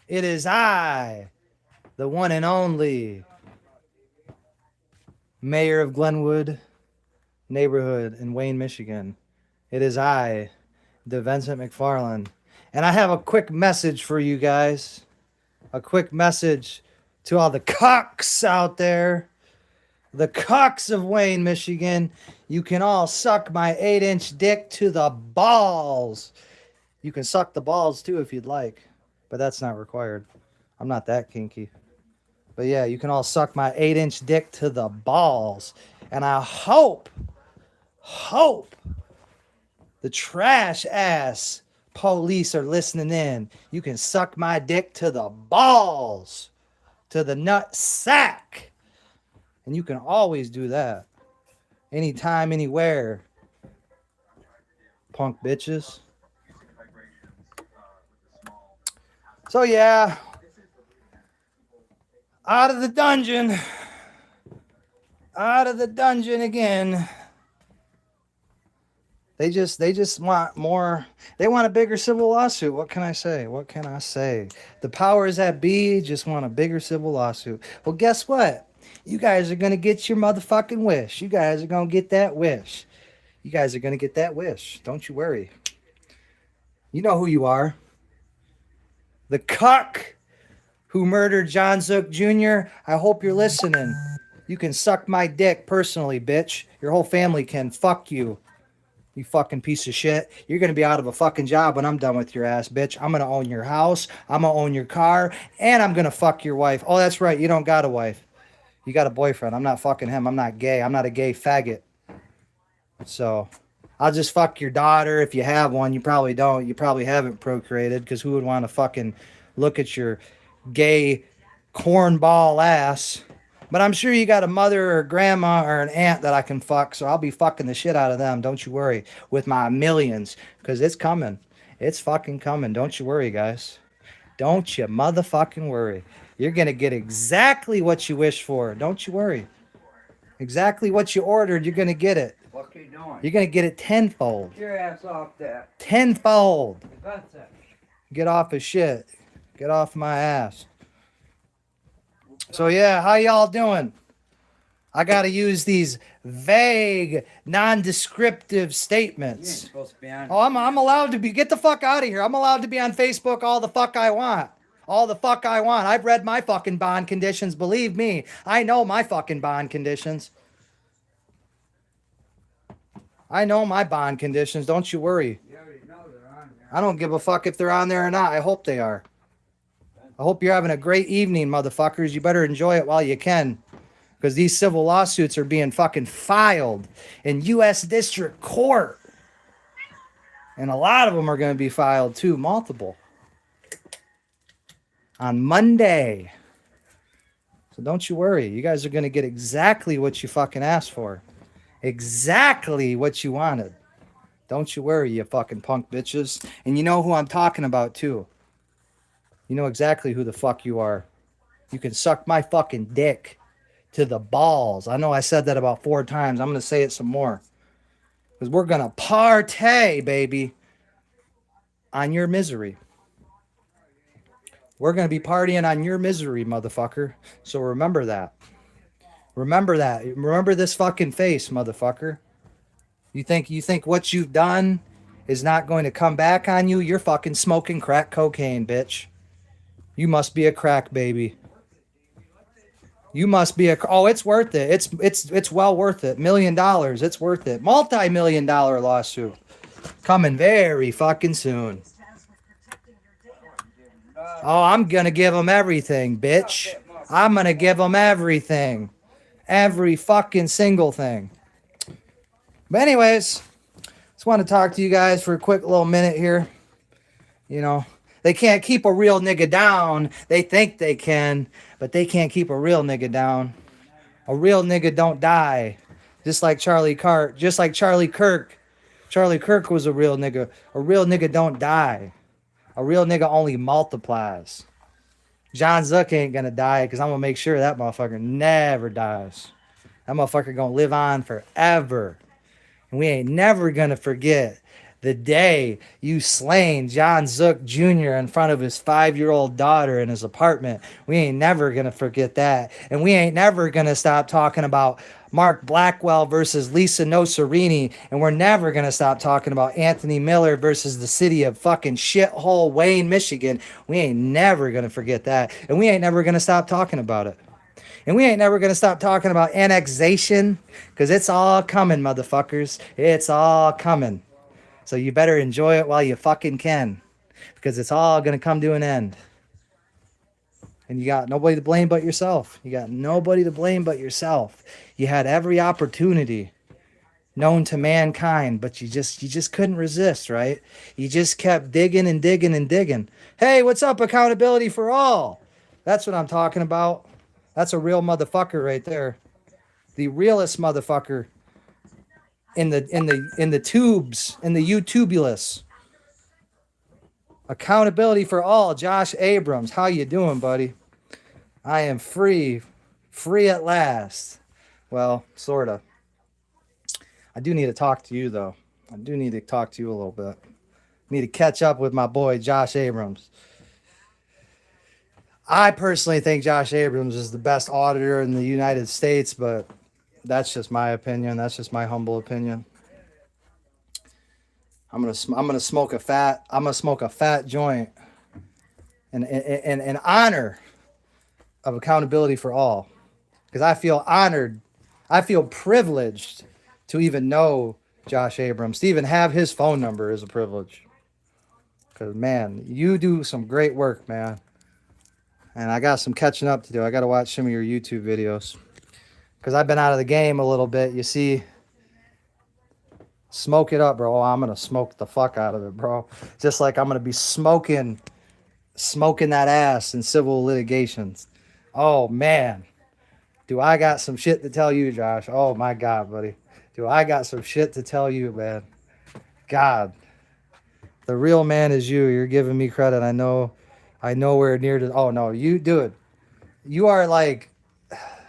It is I, the one and only mayor of Glenwood neighborhood in Wayne, Michigan. It is I, the Vincent McFarland. And I have a quick message for you guys. A quick message to all the cocks out there. The cocks of Wayne, Michigan. You can all suck my 8-inch dick to the balls. You can suck the balls too if you'd like, but that's not required. I'm not that kinky. But yeah, you can all suck my 8-inch dick to the balls. And I hope the trash ass police are listening in. You can suck my dick to the balls, to the nut sack. And you can always do that. Anytime, anywhere. Punk bitches. So yeah, out of the dungeon. Out of the dungeon again. They just want more. They want a bigger civil lawsuit. What can I say? What can I say? The powers that be just want a bigger civil lawsuit. Well, guess what? You guys are going to get your motherfucking wish. You guys are going to get that wish. You guys are going to get that wish. Don't you worry. You know who you are. The cuck who murdered John Zook Jr. I hope you're listening. You can suck my dick personally, bitch. Your whole family can. Fuck you. You fucking piece of shit. You're going to be out of a fucking job when I'm done with your ass, bitch. I'm going to own your house. I'm going to own your car. And I'm going to fuck your wife. Oh, that's right. You don't got a wife. You got a boyfriend. I'm not fucking him. I'm not gay. I'm not a gay faggot. So I'll just fuck your daughter if you have one. You probably don't. You probably haven't procreated because who would want to fucking look at your gay cornball ass? But I'm sure you got a mother or a grandma or an aunt that I can fuck, so I'll be fucking the shit out of them. Don't you worry. With my millions, because it's coming. It's fucking coming. Don't you worry, guys. Don't you motherfucking worry. You're going to get exactly what you wish for. Don't you worry. Exactly what you ordered, you're going to get it. What are you doing? You're going to get it tenfold. Get your ass off that. Tenfold. That's it. Get off his shit. Get off my ass. So yeah, how y'all doing? I got to use these vague, non-descriptive You statements. ain't supposed to be on. Oh, I'm allowed to be. Get the fuck out of here. I'm allowed to be on Facebook all the fuck I want. All the fuck I want. I've read my fucking bond conditions. Believe me, I know my fucking bond conditions. I know my bond conditions. Don't you worry. You already know they're on there. I don't give a fuck if they're on there or not. I hope they are. I hope you're having a great evening, motherfuckers. You better enjoy it while you can. Because these civil lawsuits are being fucking filed in U.S. District Court. And a lot of them are going to be filed too, multiple. On Monday. So don't you worry. You guys are going to get exactly what you fucking asked for. Exactly what you wanted. Don't you worry, you fucking punk bitches. And you know who I'm talking about too. You know exactly who the fuck you are. You can suck my fucking dick to the balls. I know I said that about 4 times. I'm going to say it some more. Because we're going to partay, baby, on your misery. We're going to be partying on your misery, motherfucker. So remember that. Remember that. Remember this fucking face, motherfucker. You think what you've done is not going to come back on you? You're fucking smoking crack cocaine, bitch. You must be a crack baby. You must be a. Oh, it's worth it. It's well worth it. $1 million. It's worth it. Multi-million-dollar lawsuit coming very fucking soon. Oh, I'm gonna give them everything, bitch. I'm gonna give them everything, every fucking single thing. But anyways, just want to talk to you guys for a quick little minute here. You know. They can't keep a real nigga down. They think they can, but they can't keep a real nigga down. A real nigga don't die. Just like Charlie Kirk. Just like Charlie Kirk. Charlie Kirk was a real nigga. A real nigga don't die. A real nigga only multiplies. John Zook ain't gonna die because I'm gonna make sure that motherfucker never dies. That motherfucker gonna live on forever. And we ain't never gonna forget The day you slain John Zook Jr. in front of his 5-year-old daughter in his apartment. We ain't never going to forget that. And we ain't never going to stop talking about Mark Blackwell versus Lisa Nocerini. And we're never going to stop talking about Anthony Miller versus the city of fucking shithole Wayne, Michigan. We ain't never going to forget that. And we ain't never going to stop talking about it. And we ain't never going to stop talking about annexation, because it's all coming, motherfuckers. It's all coming. So you better enjoy it while you fucking can, because it's all going to come to an end. And you got nobody to blame but yourself. You got nobody to blame but yourself. You had every opportunity known to mankind, but you just couldn't resist, right? You just kept digging and digging and digging. Hey, what's up, accountability for all? That's what I'm talking about. That's a real motherfucker right there. The realest motherfucker in the tubes, in the utubulus. Accountability for all. Josh Abrams, how you doing, buddy? I am free at last. Well, sorta. I do need to talk to you, though. I do need to talk to you a little bit. Need to catch up with my boy Josh Abrams. I personally think Josh Abrams is the best auditor in the United States, but that's just my opinion. That's just my humble opinion. I'm gonna smoke a fat joint in honor of accountability for all, because I feel honored, I feel privileged to even know Josh Abrams. To even have his phone number is a privilege. Because man, you do some great work, man. And I got some catching up to do. I got to watch some of your YouTube videos, because I've been out of the game a little bit. You see, smoke it up, bro. Oh, I'm going to smoke the fuck out of it, bro. Just like I'm going to be smoking that ass in civil litigations. Oh, man. Do I got some shit to tell you, Josh? Oh, my God, buddy. Do I got some shit to tell you, man? God. The real man is you. You're giving me credit. I know we're near to. Oh no, you do it. You are like,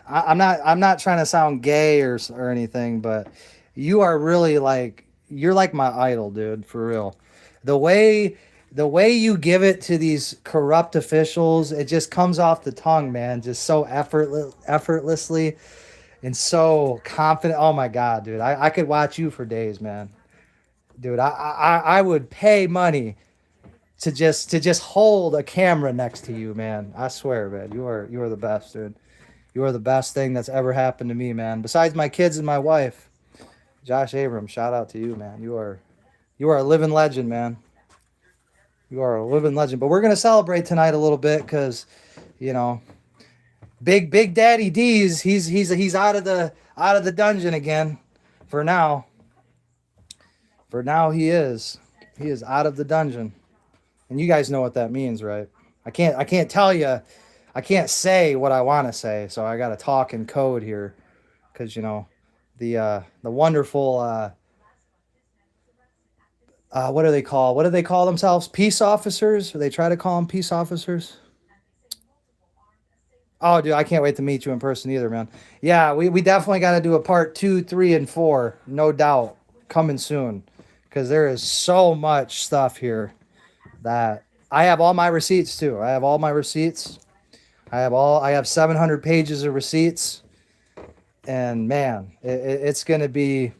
I'm not trying to sound gay or anything, but you are really like, you're like my idol, dude, for real. The way you give it to these corrupt officials, it just comes off the tongue, man, just so effortlessly and so confident. Oh my God, dude, I could watch you for days, man. Dude, I would pay money to just hold a camera next to you, man. I swear, man. You are the best, dude. You are the best thing that's ever happened to me, man. Besides my kids and my wife. Josh Abrams, shout out to you, man. You are a living legend, man. You are a living legend. But we're gonna celebrate tonight a little bit, because, you know, Big Daddy D's, he's out of the dungeon again. For now. For now he is. He is out of the dungeon. And you guys know what that means, right? I can't tell you, I can't say what I want to say, so I got to talk in code here, because, you know, the wonderful what do they call themselves? Peace officers? Or they try to call them peace officers? Oh, dude, I can't wait to meet you in person either, man. Yeah, we definitely got to do a part 2, 3, and 4, no doubt, coming soon, because there is so much stuff here. That I have all my receipts too. I have all my receipts. I have 700 pages of receipts, and man, it's gonna be,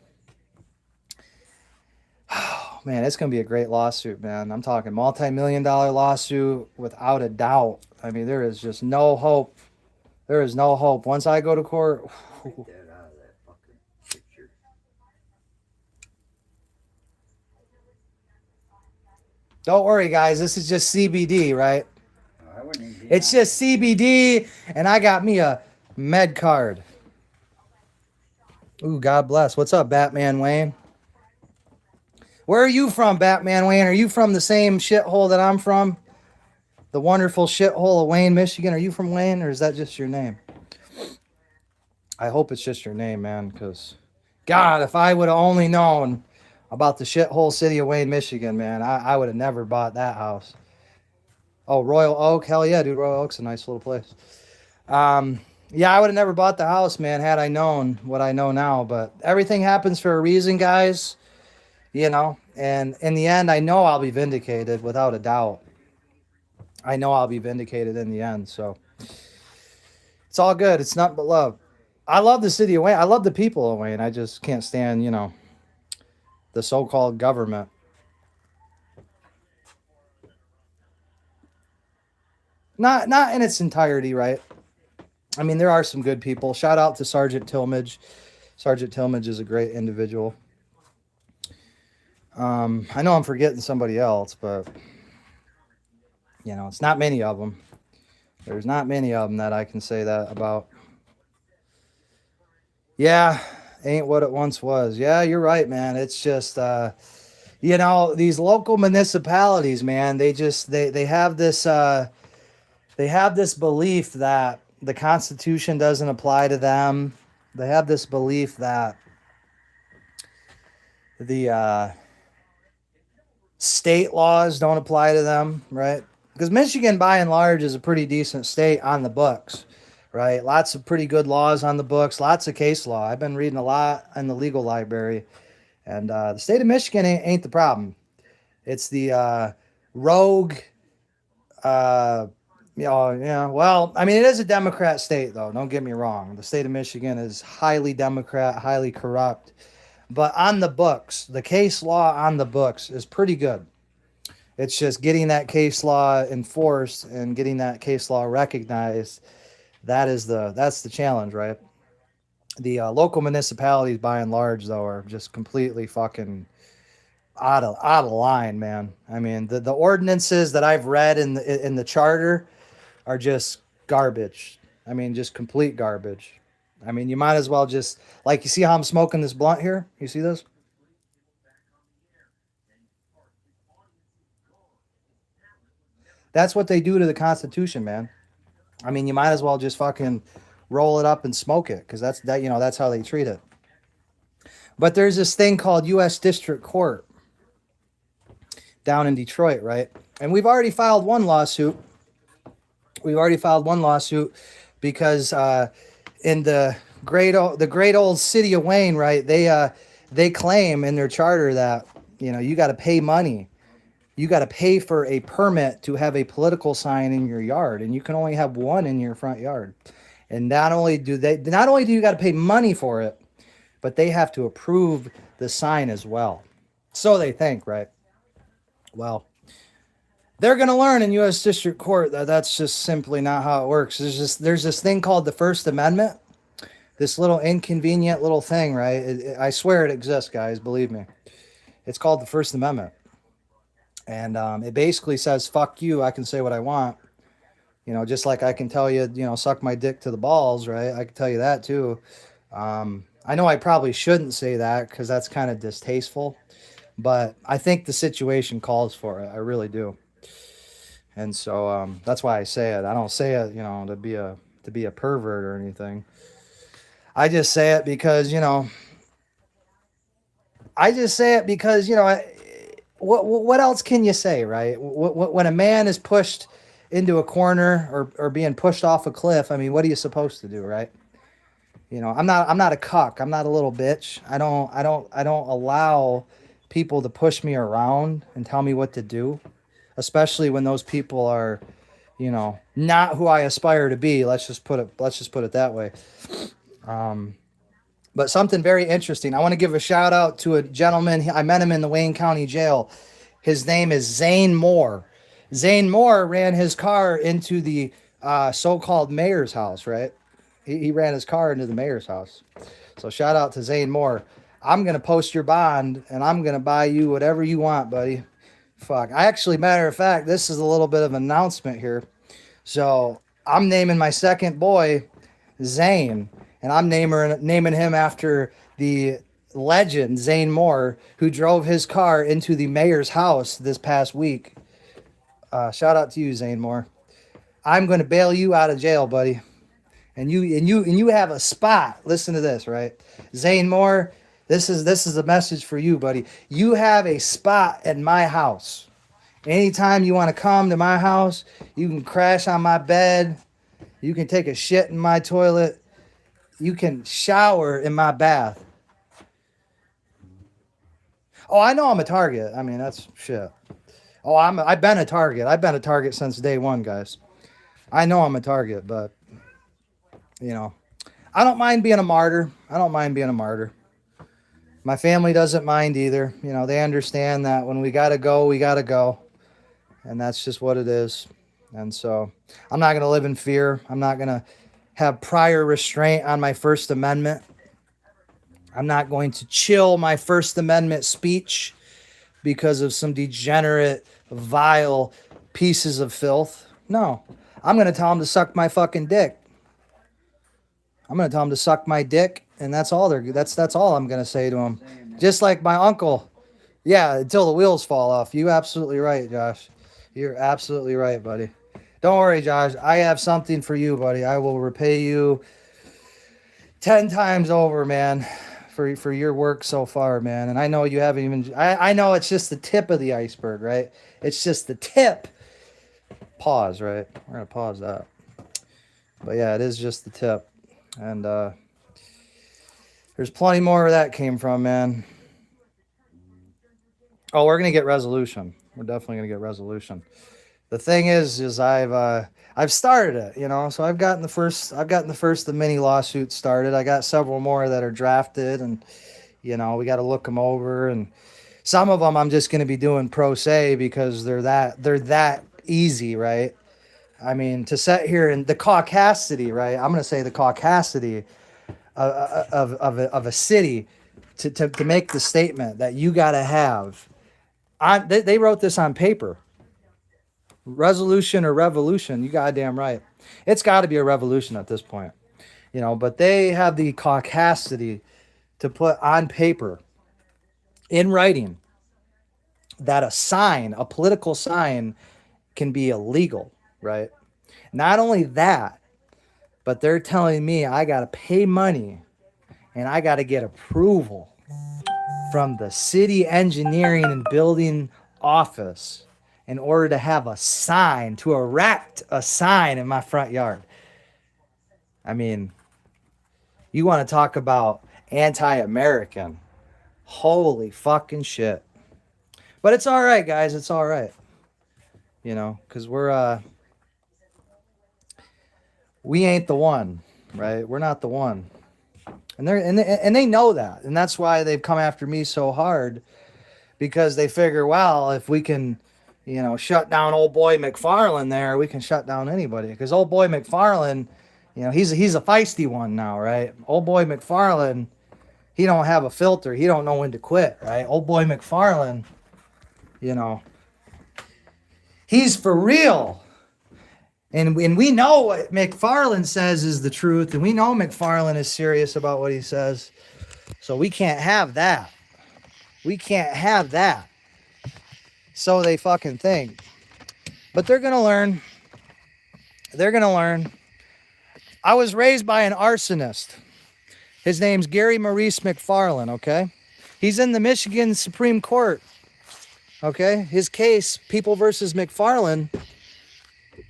oh man, it's gonna be a great lawsuit, man. I'm talking multi-million-dollar lawsuit without a doubt. I mean, there is just no hope. There is no hope. Once I go to court. Take that out of that fucking picture. Don't worry, guys. This is just CBD, right? I wouldn't even be It's on just CBD, and I got me a med card. Ooh, God bless. What's up, Batman Wayne? Where are you from, Batman Wayne? Are you from the same shithole that I'm from? The wonderful shithole of Wayne, Michigan. Are you from Wayne, or is that just your name? I hope it's just your name, man, because, God, if I would have only known about the shithole city of Wayne, Michigan, man, I would have never bought that house. Oh, Royal Oak? Hell yeah, dude. Royal Oak's a nice little place. Yeah, I would have never bought the house, man, had I known what I know now. But everything happens for a reason, guys. You know, And in the end, I know I'll be vindicated without a doubt. I know I'll be vindicated in the end. So it's all good. It's nothing but love. I love the city of Wayne. I love the people of Wayne. I just can't stand, the so-called government. Not in its entirety, right? I mean, there are some good people. Shout out to Sergeant Tillmage. Sergeant Tillmage is a great individual. I know I'm forgetting somebody else, but it's not many of them. There's not many of them that I can say that about. Yeah, ain't what it once was. Yeah, you're right, man. It's just these local municipalities, man, they have this belief that the Constitution doesn't apply to them. They have this belief that the state laws don't apply to them, right? Because Michigan, by and large, is a pretty decent state on the books, right? Lots of pretty good laws on the books, lots of case law. I've been reading a lot in the legal library, and the state of Michigan ain't the problem. It's the rogue, well, I mean, it is a Democrat state, though. Don't get me wrong. The state of Michigan is highly Democrat, highly corrupt. But on the books, the case law on the books is pretty good. It's just getting that case law enforced and getting that case law recognized. That's the challenge, right? The local municipalities, by and large, though, are just completely fucking out of line, man. I mean, the ordinances that I've read in the charter are just garbage. I mean, just complete garbage. I mean, you might as well just, like, you see how I'm smoking this blunt here? You see this? That's what they do to the Constitution, man. I mean, you might as well just fucking roll it up and smoke it, because that's how they treat it. But there's this thing called U.S. District Court down in Detroit, right? And we've already filed one lawsuit. Because in the great old city of Wayne, right? They claim in their charter that you got to pay money. You got to pay for a permit to have a political sign in your yard, and you can only have one in your front yard. And not only do you got to pay money for it, but they have to approve the sign as well. So they think, right? Well, they're going to learn in U.S. District Court that that's just simply not how it works. There's this thing called the First Amendment, this little inconvenient little thing, right? I swear it exists, guys. Believe me. It's called the First Amendment. And it basically says, fuck you, I can say what I want. Just like I can tell you, suck my dick to the balls, right? I can tell you that too. I know I probably shouldn't say that because that's kind of distasteful. But I think the situation calls for it. I really do. And so that's why I say it. I don't say it, to be a pervert or anything. I just say it because, what else can you say, right? When a man is pushed into a corner or being pushed off a cliff, I mean, what are you supposed to do, right? I'm not a cuck. I'm not a little bitch. I don't allow people to push me around and tell me what to do, especially when those people are, not who I aspire to be. Let's just put it that way. But something very interesting. I want to give a shout out to a gentleman. I met him in the Wayne County Jail. His name is Zane Moore. Zane Moore ran his car into the so-called mayor's house, right? He ran his car into the mayor's house. So shout out to Zane Moore. I'm going to post your bond, and I'm going to buy you whatever you want, buddy. Fuck. Matter of fact, this is a little bit of an announcement here. So I'm naming my second boy Zane, and I'm naming him after the legend Zane Moore, who drove his car into the mayor's house this past week. Shout out to you, Zane Moore. I'm going to bail you out of jail, buddy. And you have a spot. Listen to this, right? Zane Moore, this is a message for you, buddy. You have a spot at my house. Anytime you want to come to my house, you can crash on my bed. You can take a shit in my toilet. You can shower in my bath. Oh, I know I'm a target. I mean, that's shit. Oh, I've been a target. I've been a target since day one, guys. I know I'm a target, but you know, I don't mind being a martyr. I don't mind being a martyr. My family doesn't mind either. You know, they understand that when we gotta go, we gotta go, and that's just what it is. And so, I'm not gonna live in fear. I'm not gonna have prior restraint on my First Amendment. I'm not going to chill my First Amendment speech because of some degenerate, vile pieces of filth. No, I'm going to tell them to suck my fucking dick. I'm going to tell them to suck my dick, and that's all that's all I'm going to say to them. Just like my uncle. Yeah, until the wheels fall off. You absolutely right, Josh. You're absolutely right, buddy. Don't worry, Josh. I have something for you, buddy. I will repay you 10 times over, man, for your work so far, man. And I know you haven't even I know it's just the tip of the iceberg, right? It's just the tip. Pause, right? We're gonna pause that. But yeah, it is just the tip. And there's plenty more where that came from, man. Oh, we're gonna get resolution. We're definitely gonna get resolution. The thing is I've started it, you know. So I've gotten the first of the mini lawsuits started. I got several more that are drafted, and you know we got to look them over. And some of them I'm just going to be doing pro se because they're that easy, right? I mean, to sit here and the caucasity, right? I'm going to say the caucasity of a city to make the statement that you got to have. They wrote this on paper. Resolution or revolution, you goddamn right. It's got to be a revolution at this point, you know, but they have the caucasity to put on paper, in writing, that a political sign, can be illegal, right? Not only that, but they're telling me I got to pay money and I got to get approval from the city engineering and building office in order to have a sign, to erect a sign in my front yard. I mean, you want to talk about anti-American. Holy fucking shit. But it's all right, guys. It's all right. You know, because we ain't the one, right? We're not the one. And they know that. And that's why they've come after me so hard, because they figure, well, if we can, you know, shut down old boy McFarland there, we can shut down anybody. Because old boy McFarland, you know, he's a feisty one now, right? Old boy McFarland, he don't have a filter. He don't know when to quit, right? Old boy McFarland, you know, he's for real. And we know what McFarland says is the truth. And we know McFarland is serious about what he says. So we can't have that. We can't have that. So they fucking think. But they're going to learn. They're going to learn. I was raised by an arsonist. His name's Gary Maurice McFarland, okay? He's in the Michigan Supreme Court, okay? His case, People versus McFarland,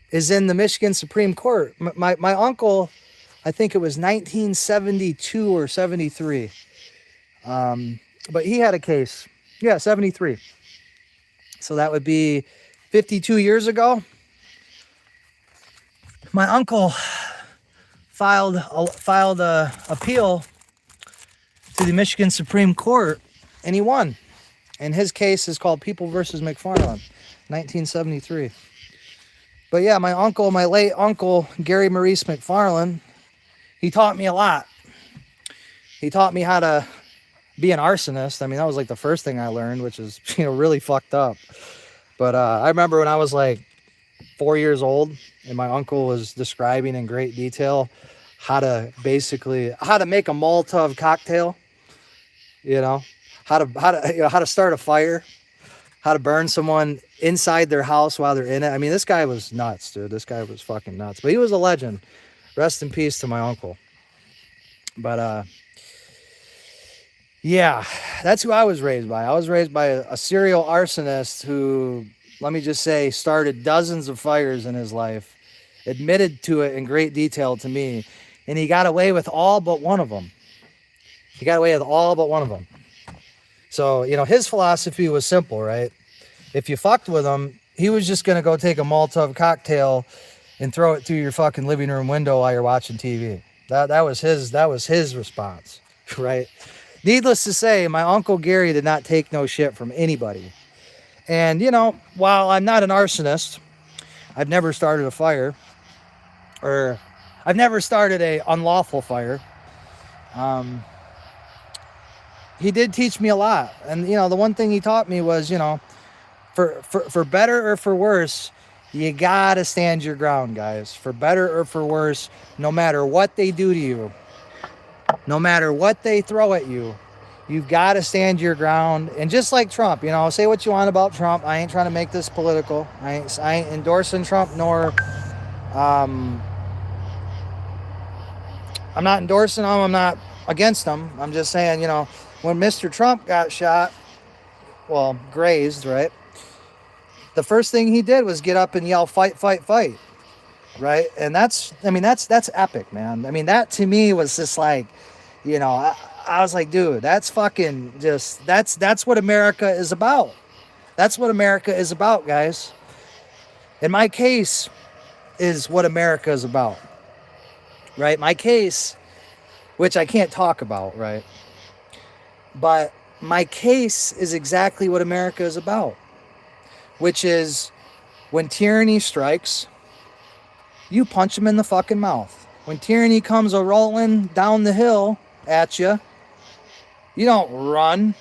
is in the Michigan Supreme Court. My uncle, I think it was 1972 or 73. But he had a case. Yeah, 73. So that would be 52 years ago. My uncle filed a appeal to the Michigan Supreme Court, and he won. And his case is called People versus McFarland, 1973. But yeah, my late uncle, Gary Maurice McFarland, he taught me a lot. He taught me how to be an arsonist. I mean, that was like the first thing I learned, which is, you know, really fucked up. But I remember when I was like 4 years old, and my uncle was describing in great detail how to make a Molotov cocktail, you know, how to start a fire, how to burn someone inside their house while they're in it. I mean, this guy was nuts, dude. This guy was fucking nuts. But he was a legend. Rest in peace to my uncle. But yeah, that's who I was raised by. I was raised by a serial arsonist who, let me just say, started dozens of fires in his life, admitted to it in great detail to me, and he got away with all but one of them. He got away with all but one of them. So, you know, his philosophy was simple, right? If you fucked with him, he was just going to go take a Molotov cocktail and throw it through your fucking living room window while you're watching TV. That was his response, right? Needless to say, my Uncle Gary did not take no shit from anybody. And, you know, while I'm not an arsonist, I've never started a fire, or I've never started a unlawful fire. He did teach me a lot. And, you know, the one thing he taught me was, you know, for better or for worse, you gotta stand your ground, guys. For better or for worse, no matter what they do to you, no matter what they throw at you, you've got to stand your ground. And just like Trump, you know, say what you want about Trump. I ain't trying to make this political. I ain't endorsing Trump, nor I'm not endorsing him. I'm not against him. I'm just saying, you know, when Mr. Trump got shot, well, grazed, right? The first thing he did was get up and yell, "Fight, fight, fight." Right? And that's epic, man. I mean, that to me was just like, you know, I was like, dude, that's fucking just, that's what America is about. That's what America is about, guys. And my case is what America is about, right? My case, which I can't talk about, right? But my case is exactly what America is about, which is when tyranny strikes, you punch him in the fucking mouth. When tyranny comes a rolling down the hill at you, you don't run.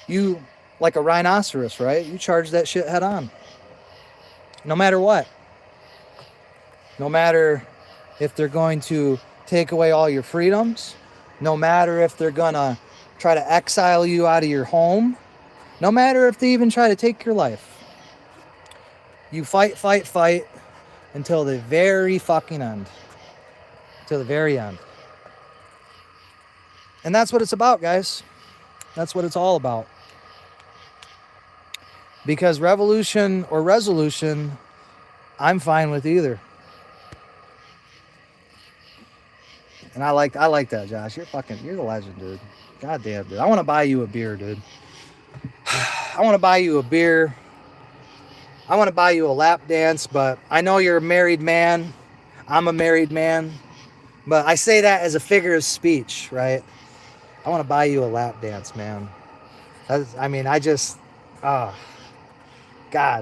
You, like a rhinoceros, right? You charge that shit head on. No matter what. No matter if they're going to take away all your freedoms. No matter if they're going to try to exile you out of your home. No matter if they even try to take your life. You fight, fight, fight until the very fucking end. Till the very end. And that's what it's about, guys. That's what it's all about. Because revolution or resolution, I'm fine with either. And I like that, Josh. You're the legend, dude. God damn, dude. I want to buy you a beer, dude. I want to buy you a beer. I want to buy you a lap dance, but I know you're a married man. I'm a married man. But I say that as a figure of speech, right? I want to buy you a lap dance, man. God,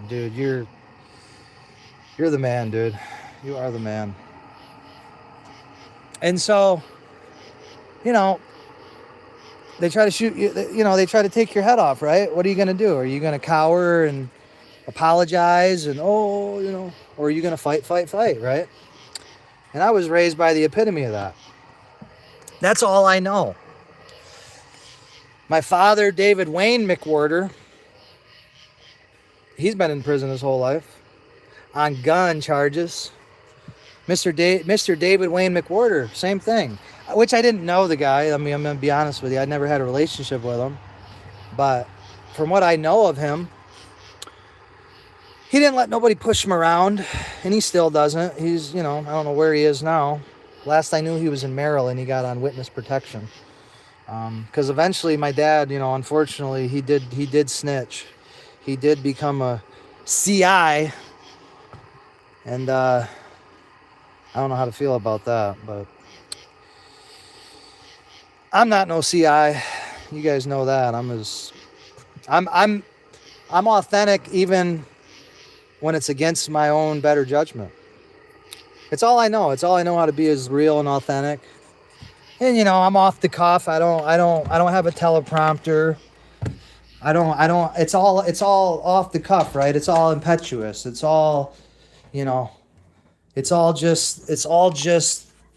dude, you're the man, dude. You are the man. And so, you know, they try to shoot you, you know, they try to take your head off, right? What are you going to do? Are you going to cower and apologize and, oh, you know, or are you going to fight, fight, fight, right? And I was raised by the epitome of that. That's all I know. My father, David Wayne McWhorter, he's been in prison his whole life on gun charges. Mr. David Wayne McWhorter, same thing. Which I didn't know the guy. I mean, I'm going to be honest with you. I never had a relationship with him. But from what I know of him, he didn't let nobody push him around. And he still doesn't. He's, you know, I don't know where he is now. Last I knew, he was in Maryland. He got on witness protection. Because eventually my dad, you know, unfortunately, he did snitch. He did become a CI. And I don't know how to feel about that, but I'm not no CI. You guys know that. I'm authentic even when it's against my own better judgment. It's all I know. It's all I know how to be is real and authentic. And you know, I'm off the cuff. I don't have a teleprompter. I don't it's all off the cuff, right? It's all impetuous. It's all, you know, it's all just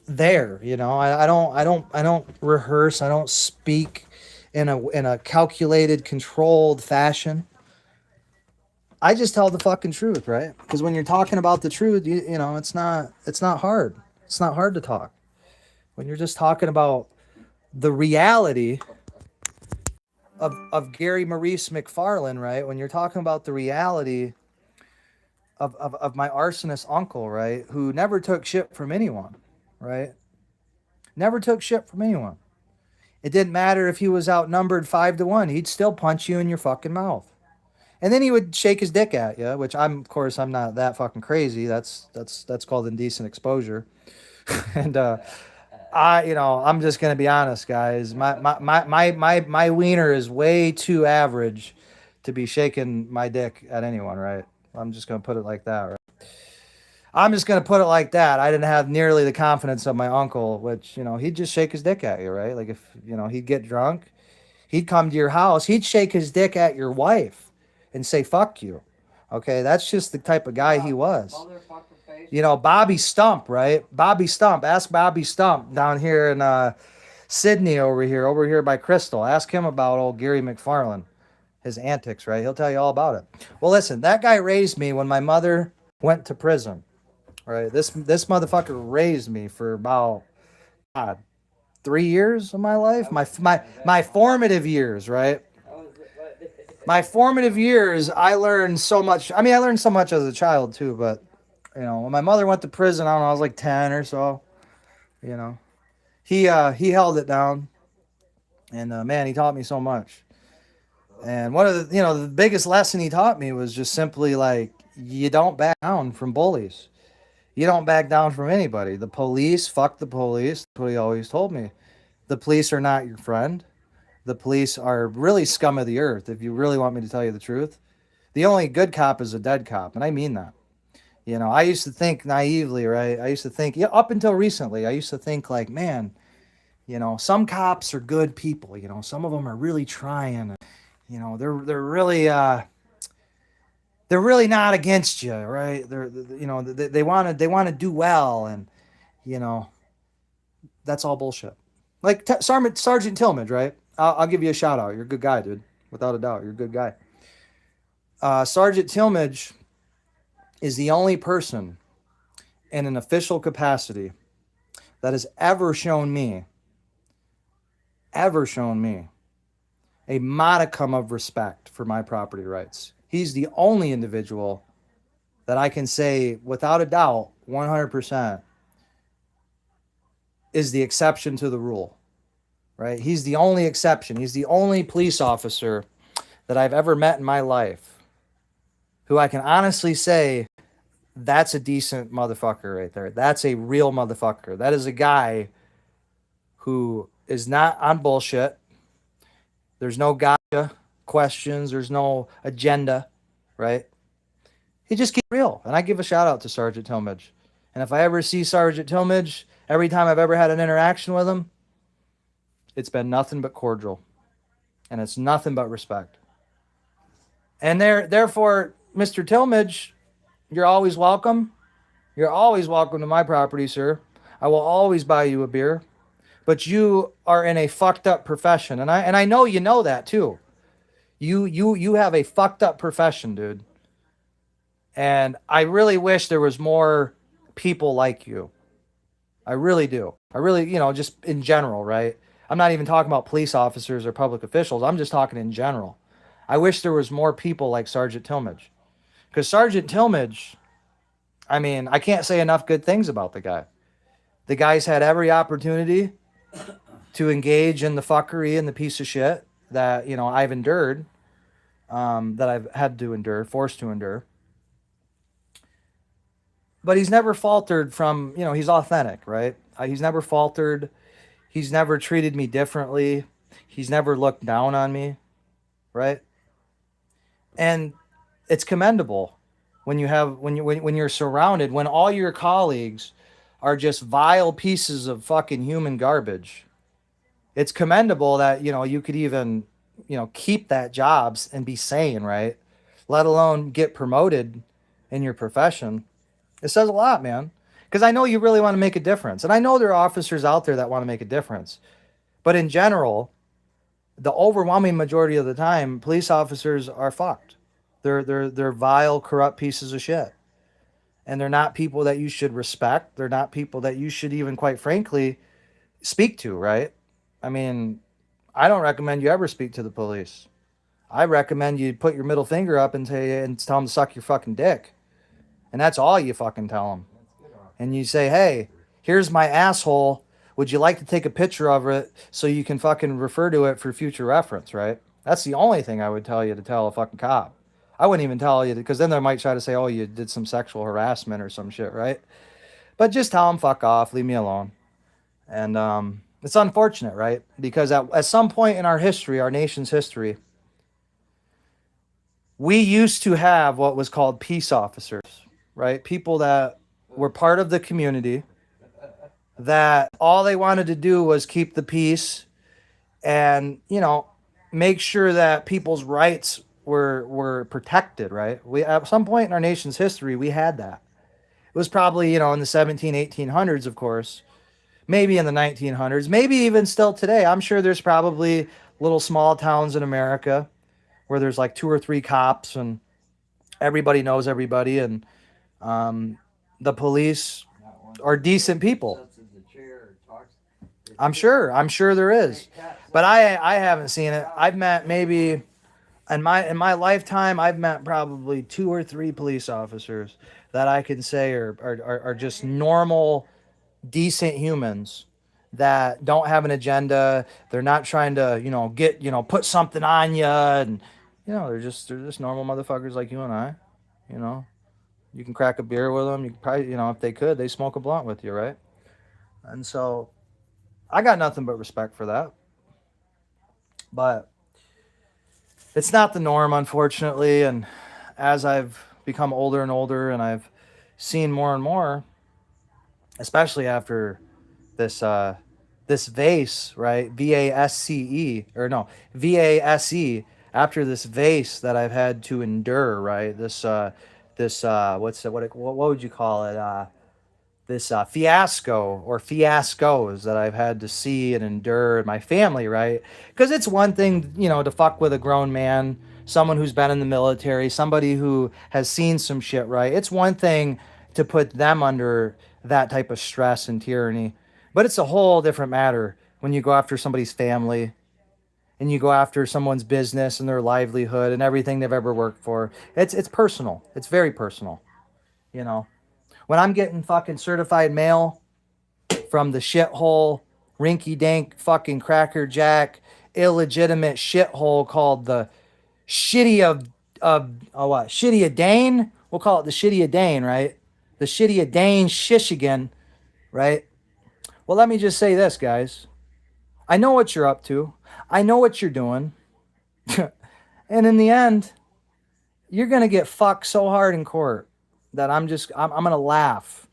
there, you know. I don't rehearse. I don't speak in a calculated, controlled fashion. I just tell the fucking truth, right? Because when you're talking about the truth, you know, it's not hard. It's not hard to talk. When you're just talking about the reality of Gary Maurice McFarland, right? When you're talking about the reality of my arsonist uncle, right? Who never took shit from anyone, right? Never took shit from anyone. It didn't matter if he was outnumbered 5-1. He'd still punch you in your fucking mouth. And then he would shake his dick at you, which I'm, of course, I'm not that fucking crazy. That's called indecent exposure. And I'm just gonna be honest, guys. My wiener is way too average to be shaking my dick at anyone, right? I'm just gonna put it like that, right? I'm just gonna put it like that. I didn't have nearly the confidence of my uncle, which he'd just shake his dick at you, right? Like if he'd get drunk, he'd come to your house, he'd shake his dick at your wife, and say "fuck you." Okay, that's just the type of guy he was. Bobby Stump, right? Bobby Stump. Ask Bobby Stump down here in Sydney over here by Crystal. Ask him about old Gary McFarland, his antics, right? He'll tell you all about it. Well, listen, that guy raised me when my mother went to prison. Right, this motherfucker raised me for about 3 years of my life, my formative years, right? My formative years, I learned so much. I mean, I learned so much as a child too, but when my mother went to prison, I don't know, I was like 10 or so. He held it down, and man, he taught me so much. And one of the biggest lesson he taught me was just simply like, you don't back down from bullies. You don't back down from anybody. The police, fuck the police. That's what he always told me. The police are not your friend. The police are really scum of the earth, if you really want me to tell you the truth. The only good cop is a dead cop, and I mean that. I used to think naively, right? I used to think, up until recently, I used to think like, man, some cops are good people. Some of them are really trying. They're really not against you, right? They want to do well, and that's all bullshit. Like Sergeant Tillmadge, right? I'll give you a shout out. You're a good guy, dude. Without a doubt, you're a good guy. Sergeant Tillmadge is the only person in an official capacity that has ever shown me a modicum of respect for my property rights. He's the only individual that I can say, without a doubt, 100%, is the exception to the rule, right? He's the only exception. He's the only police officer that I've ever met in my life who I can honestly say, that's a decent motherfucker right there. That's a real motherfucker. That is a guy who is not on bullshit. There's no gotcha questions. There's no agenda, right? He just keeps real. And I give a shout out to Sergeant Tillmadge. And if I ever see Sergeant Tillmadge, every time I've ever had an interaction with him, it's been nothing but cordial. And it's nothing but respect. And therefore, Mr. Tillmadge, you're always welcome. You're always welcome to my property, sir. I will always buy you a beer. But you are in a fucked up profession. And I know you know that too. You have a fucked up profession, dude. And I really wish there was more people like you. I really do. I really, just in general, right? I'm not even talking about police officers or public officials. I'm just talking in general. I wish there was more people like Sergeant Tillmadge. Because Sergeant Tillmadge, I mean, I can't say enough good things about the guy. The guy's had every opportunity to engage in the fuckery and the piece of shit that, I've endured, that I've had to endure, forced to endure. But he's never faltered from, he's authentic, right? He's never faltered. He's never treated me differently. He's never looked down on me, right? And it's commendable when you're surrounded, when all your colleagues are just vile pieces of fucking human garbage. It's commendable that, you could even, keep that job and be sane, right? Let alone get promoted in your profession. It says a lot, man. Because I know you really want to make a difference. And I know there are officers out there that want to make a difference. But in general, the overwhelming majority of the time, police officers are fucked. They're vile, corrupt pieces of shit. And they're not people that you should respect. They're not people that you should even, quite frankly, speak to, right? I mean, I don't recommend you ever speak to the police. I recommend you put your middle finger up and tell them to suck your fucking dick. And that's all you fucking tell them. And you say, hey, here's my asshole Would you like to take a picture of it so you can fucking refer to it for future reference, right? That's the only thing I would tell you to tell a fucking cop. I wouldn't even tell you because then they might try to say, oh, you did some sexual harassment or some shit, right? But just tell them fuck off, leave me alone. And it's unfortunate, right? Because at some point in our history, our nation's history, we used to have what was called peace officers, right? People that were part of the community that all they wanted to do was keep the peace and, you know, make sure that people's rights were protected, right? We at some point in our nation's history, we had that. It was probably, you know, in the 1800s, of course, maybe in the 1900s, maybe even still today. I'm sure there's probably little small towns in America where there's like 2 or 3 cops and everybody knows everybody, and the police are decent people. I'm sure there is, but I haven't seen it. I've met maybe in my lifetime, I've met probably 2 or 3 police officers that I can say are just normal, decent humans that don't have an agenda. They're not trying to, you know, get, you know, put something on you, and you know, they're just normal motherfuckers like you and I. You know, you can crack a beer with them. You could probably, you know, if they could, they smoke a blunt with you, right? And so I got nothing but respect for that. But it's not the norm, unfortunately. And as I've become older and older, and I've seen more and more, especially after this VASE, right? VASCE, or no, VASE. After this VASE that I've had to endure, right? This what would you call it? This fiasco or fiascos that I've had to see and endure in my family, right? Because it's one thing, you know, to fuck with a grown man, someone who's been in the military, somebody who has seen some shit, right? It's one thing to put them under that type of stress and tyranny, but it's a whole different matter when you go after somebody's family and you go after someone's business and their livelihood and everything they've ever worked for. It's personal. It's very personal, you know. When I'm getting fucking certified mail from the shithole, rinky-dink, fucking crackerjack, illegitimate shithole called the Shitty of Dane? We'll call it the Shitty of Dane, right? The Shitty of Dane, Shishigan, right? Well, let me just say this, guys. I know what you're up to. I know what you're doing. And in the end, you're going to get fucked so hard in court that I'm going to laugh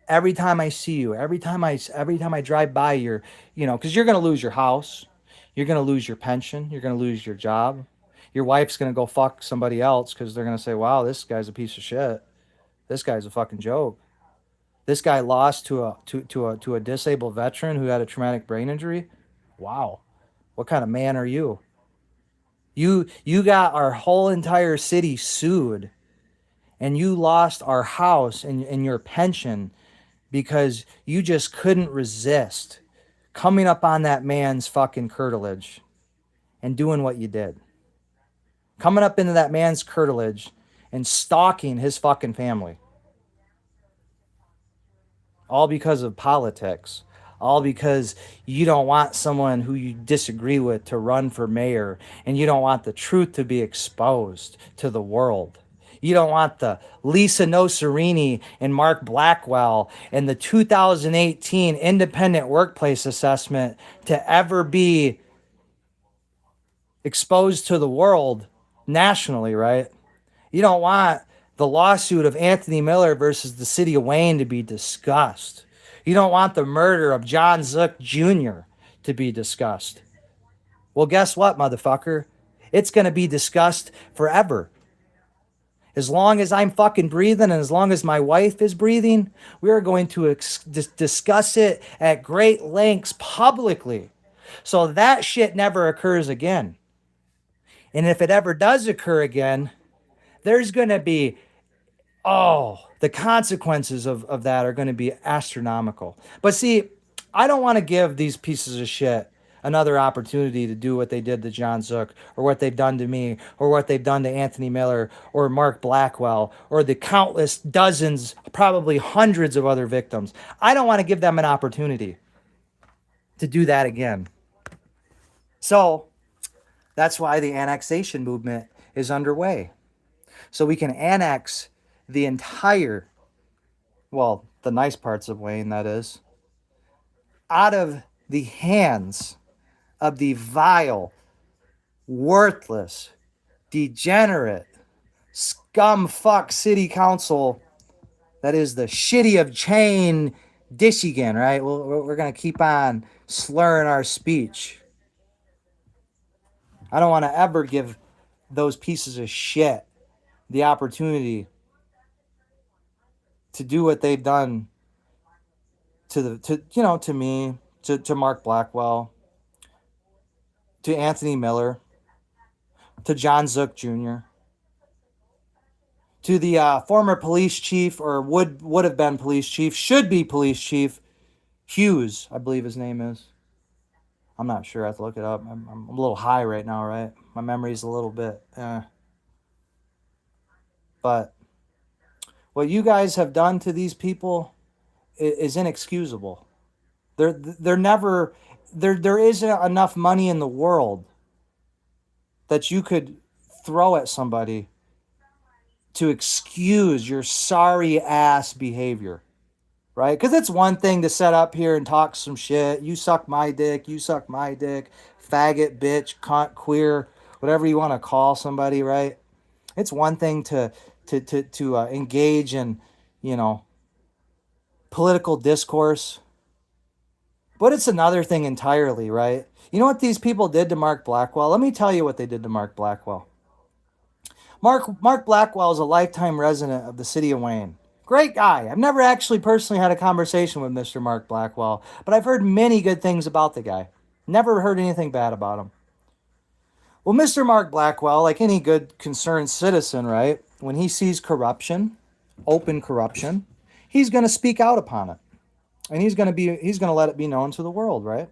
every time I see you, every time I drive by your, you know, because you're going to lose your house. You're going to lose your pension. You're going to lose your job. Your wife's going to go fuck somebody else because they're going to say, wow, this guy's a piece of shit. This guy's a fucking joke. This guy lost to a disabled veteran who had a traumatic brain injury. Wow. What kind of man are you? You got our whole entire city sued, and you lost our house and your pension because you just couldn't resist coming up on that man's fucking curtilage and doing what you did. Coming up into that man's curtilage and stalking his fucking family. All because of politics. All because you don't want someone who you disagree with to run for mayor, and you don't want the truth to be exposed to the world. You don't want the Lisa Nocerini and Mark Blackwell and the 2018 Independent Workplace Assessment to ever be exposed to the world nationally, right? You don't want the lawsuit of Anthony Miller versus the city of Wayne to be discussed. You don't want the murder of John Zook Jr. to be discussed. Well, guess what, motherfucker? It's going to be discussed forever. As long as I'm fucking breathing and as long as my wife is breathing, we are going to discuss it at great lengths publicly. So that shit never occurs again. And if it ever does occur again, there's going to be, the consequences of that are going to be astronomical. But see, I don't want to give these pieces of shit another opportunity to do what they did to John Zook, or what they've done to me, or what they've done to Anthony Miller, or Mark Blackwell, or the countless dozens, probably hundreds of other victims. I don't want to give them an opportunity. to do that again. So that's why the annexation movement is underway. So we can annex the entire, well, the nice parts of Wayne, that is, out of the hands of the vile, worthless, degenerate, scumfuck city council that is the shitty of chain Michigan, right? We're going to keep on slurring our speech. I don't want to ever give those pieces of shit the opportunity to do what they've done to me, to Mark Blackwell, to Anthony Miller, to John Zook Jr., to the former police chief, or would have been police chief, should be police chief, Hughes, I believe his name is. I'm not sure. I have to look it up. I'm a little high right now, right? My memory's a little bit. But what you guys have done to these people is inexcusable. There isn't enough money in the world that you could throw at somebody to excuse your sorry ass behavior, right? Because it's one thing to set up here and talk some shit. You suck my dick, faggot, bitch, cunt, queer, whatever you want to call somebody, right? It's one thing to engage in, political discourse, but it's another thing entirely, right? You know what these people did to Mark Blackwell? Let me tell you what they did to Mark Blackwell. Mark Blackwell is a lifetime resident of the city of Wayne. Great guy. I've never actually personally had a conversation with Mr. Mark Blackwell, but I've heard many good things about the guy. Never heard anything bad about him. Well, Mr. Mark Blackwell, like any good concerned citizen, right, when he sees corruption, open corruption, he's going to speak out upon it. And he's going to let it be known to the world, right?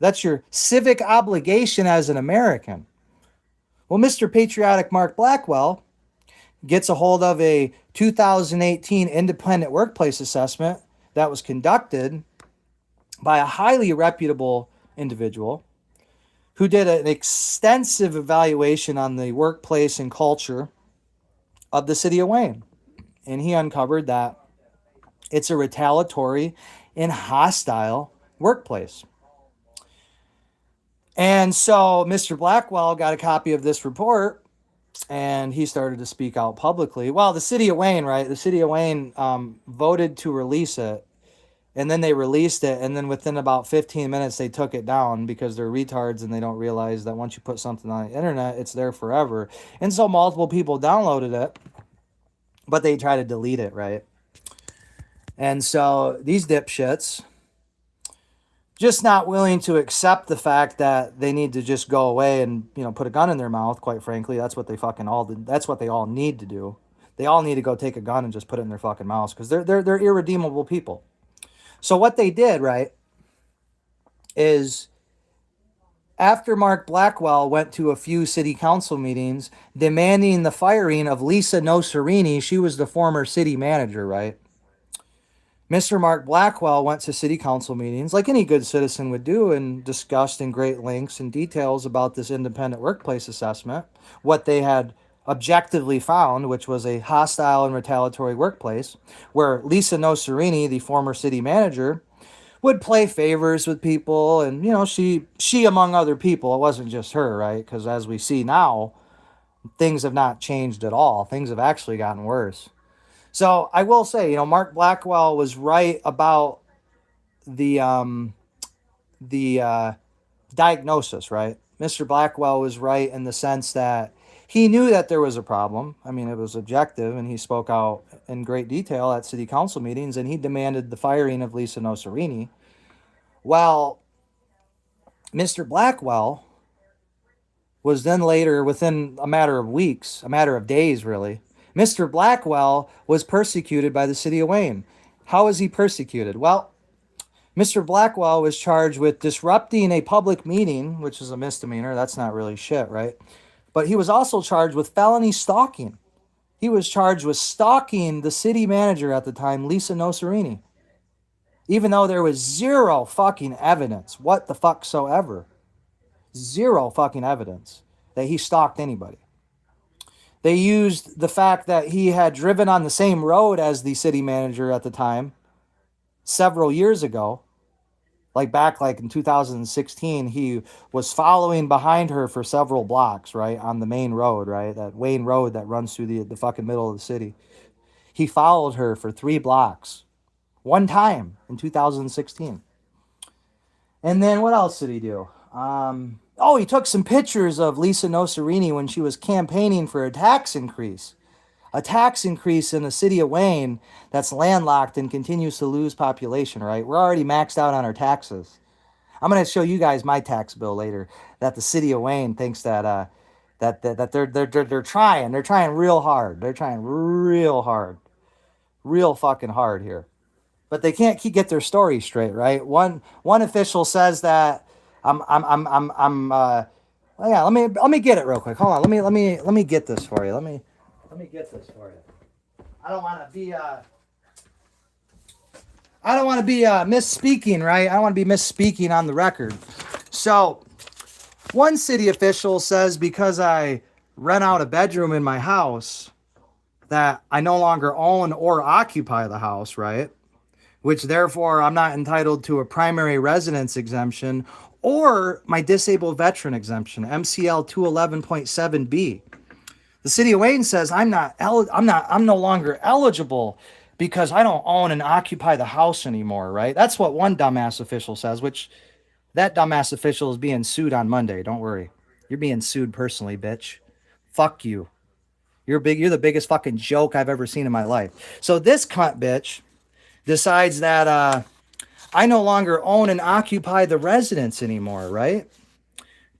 That's your civic obligation as an American. Well, Mr. Patriotic Mark Blackwell gets a hold of a 2018 independent workplace assessment that was conducted by a highly reputable individual who did an extensive evaluation on the workplace and culture of the city of Wayne. And he uncovered that it's a retaliatory and hostile workplace. And so Mr. Blackwell got a copy of this report and he started to speak out publicly. Well, the city of Wayne, right? The city of Wayne voted to release it. And then they released it. And then within about 15 minutes, they took it down because they're retards and they don't realize that once you put something on the internet, it's there forever. And so multiple people downloaded it, but they try to delete it, right? And so these dipshits, just not willing to accept the fact that they need to just go away and, put a gun in their mouth, quite frankly. That's what they fucking all did. That's what they all need to do. They all need to go take a gun and just put it in their fucking mouths because they're irredeemable people. So what they did, right, is after Mark Blackwell went to a few city council meetings demanding the firing of Lisa Nocerini, she was the former city manager, right? Mr. Mark Blackwell went to city council meetings like any good citizen would do and discussed in great lengths and details about this independent workplace assessment, what they had objectively found, which was a hostile and retaliatory workplace, where Lisa Nocerini, the former city manager, would play favors with people. And, she among other people, it wasn't just her, right? Because as we see now, things have not changed at all. Things have actually gotten worse. So I will say, Mark Blackwell was right about the diagnosis, right? Mr. Blackwell was right in the sense that he knew that there was a problem. I mean, it was objective, and he spoke out in great detail at city council meetings, and he demanded the firing of Lisa Nocerini. Well, Mr. Blackwell was then later, within a matter of weeks, a matter of days, really, Mr. Blackwell was persecuted by the city of Wayne. How was he persecuted? Well, Mr. Blackwell was charged with disrupting a public meeting, which is a misdemeanor. That's not really shit, right? But he was also charged with felony stalking. He was charged with stalking the city manager at the time, Lisa Nocerini. even though there was zero fucking evidence, what the fuck so ever, zero fucking evidence that he stalked anybody. They used the fact that he had driven on the same road as the city manager at the time several years ago, like back like in 2016. He was following behind her for several blocks, right, on the main road, right, that Wayne Road that runs through the fucking middle of the city. He followed her for 3 blocks one time in 2016. And then what else did he do? He took some pictures of Lisa Nocerini when she was campaigning for a tax increase. A tax increase in the city of Wayne that's landlocked and continues to lose population, right? We're already maxed out on our taxes. I'm going to show you guys my tax bill later that the city of Wayne thinks that they're trying. They're trying real hard. They're trying real hard. Real fucking hard here. But they can't get their story straight, right? One official says that let me get it real quick. Hold on. Let me get this for you. Let me get this for you. I don't want to be misspeaking, right? I don't want to be misspeaking on the record. So, one city official says because I rent out a bedroom in my house that I no longer own or occupy the house, right? Which therefore I'm not entitled to a primary residence exemption or my disabled veteran exemption, MCL 211.7B. The city of Wayne says I'm no longer eligible because I don't own and occupy the house anymore, right? That's what one dumbass official says, which that dumbass official is being sued on Monday. Don't worry. You're being sued personally, bitch. Fuck you. You're the biggest fucking joke I've ever seen in my life. So this cunt bitch decides that I no longer own and occupy the residence anymore, right?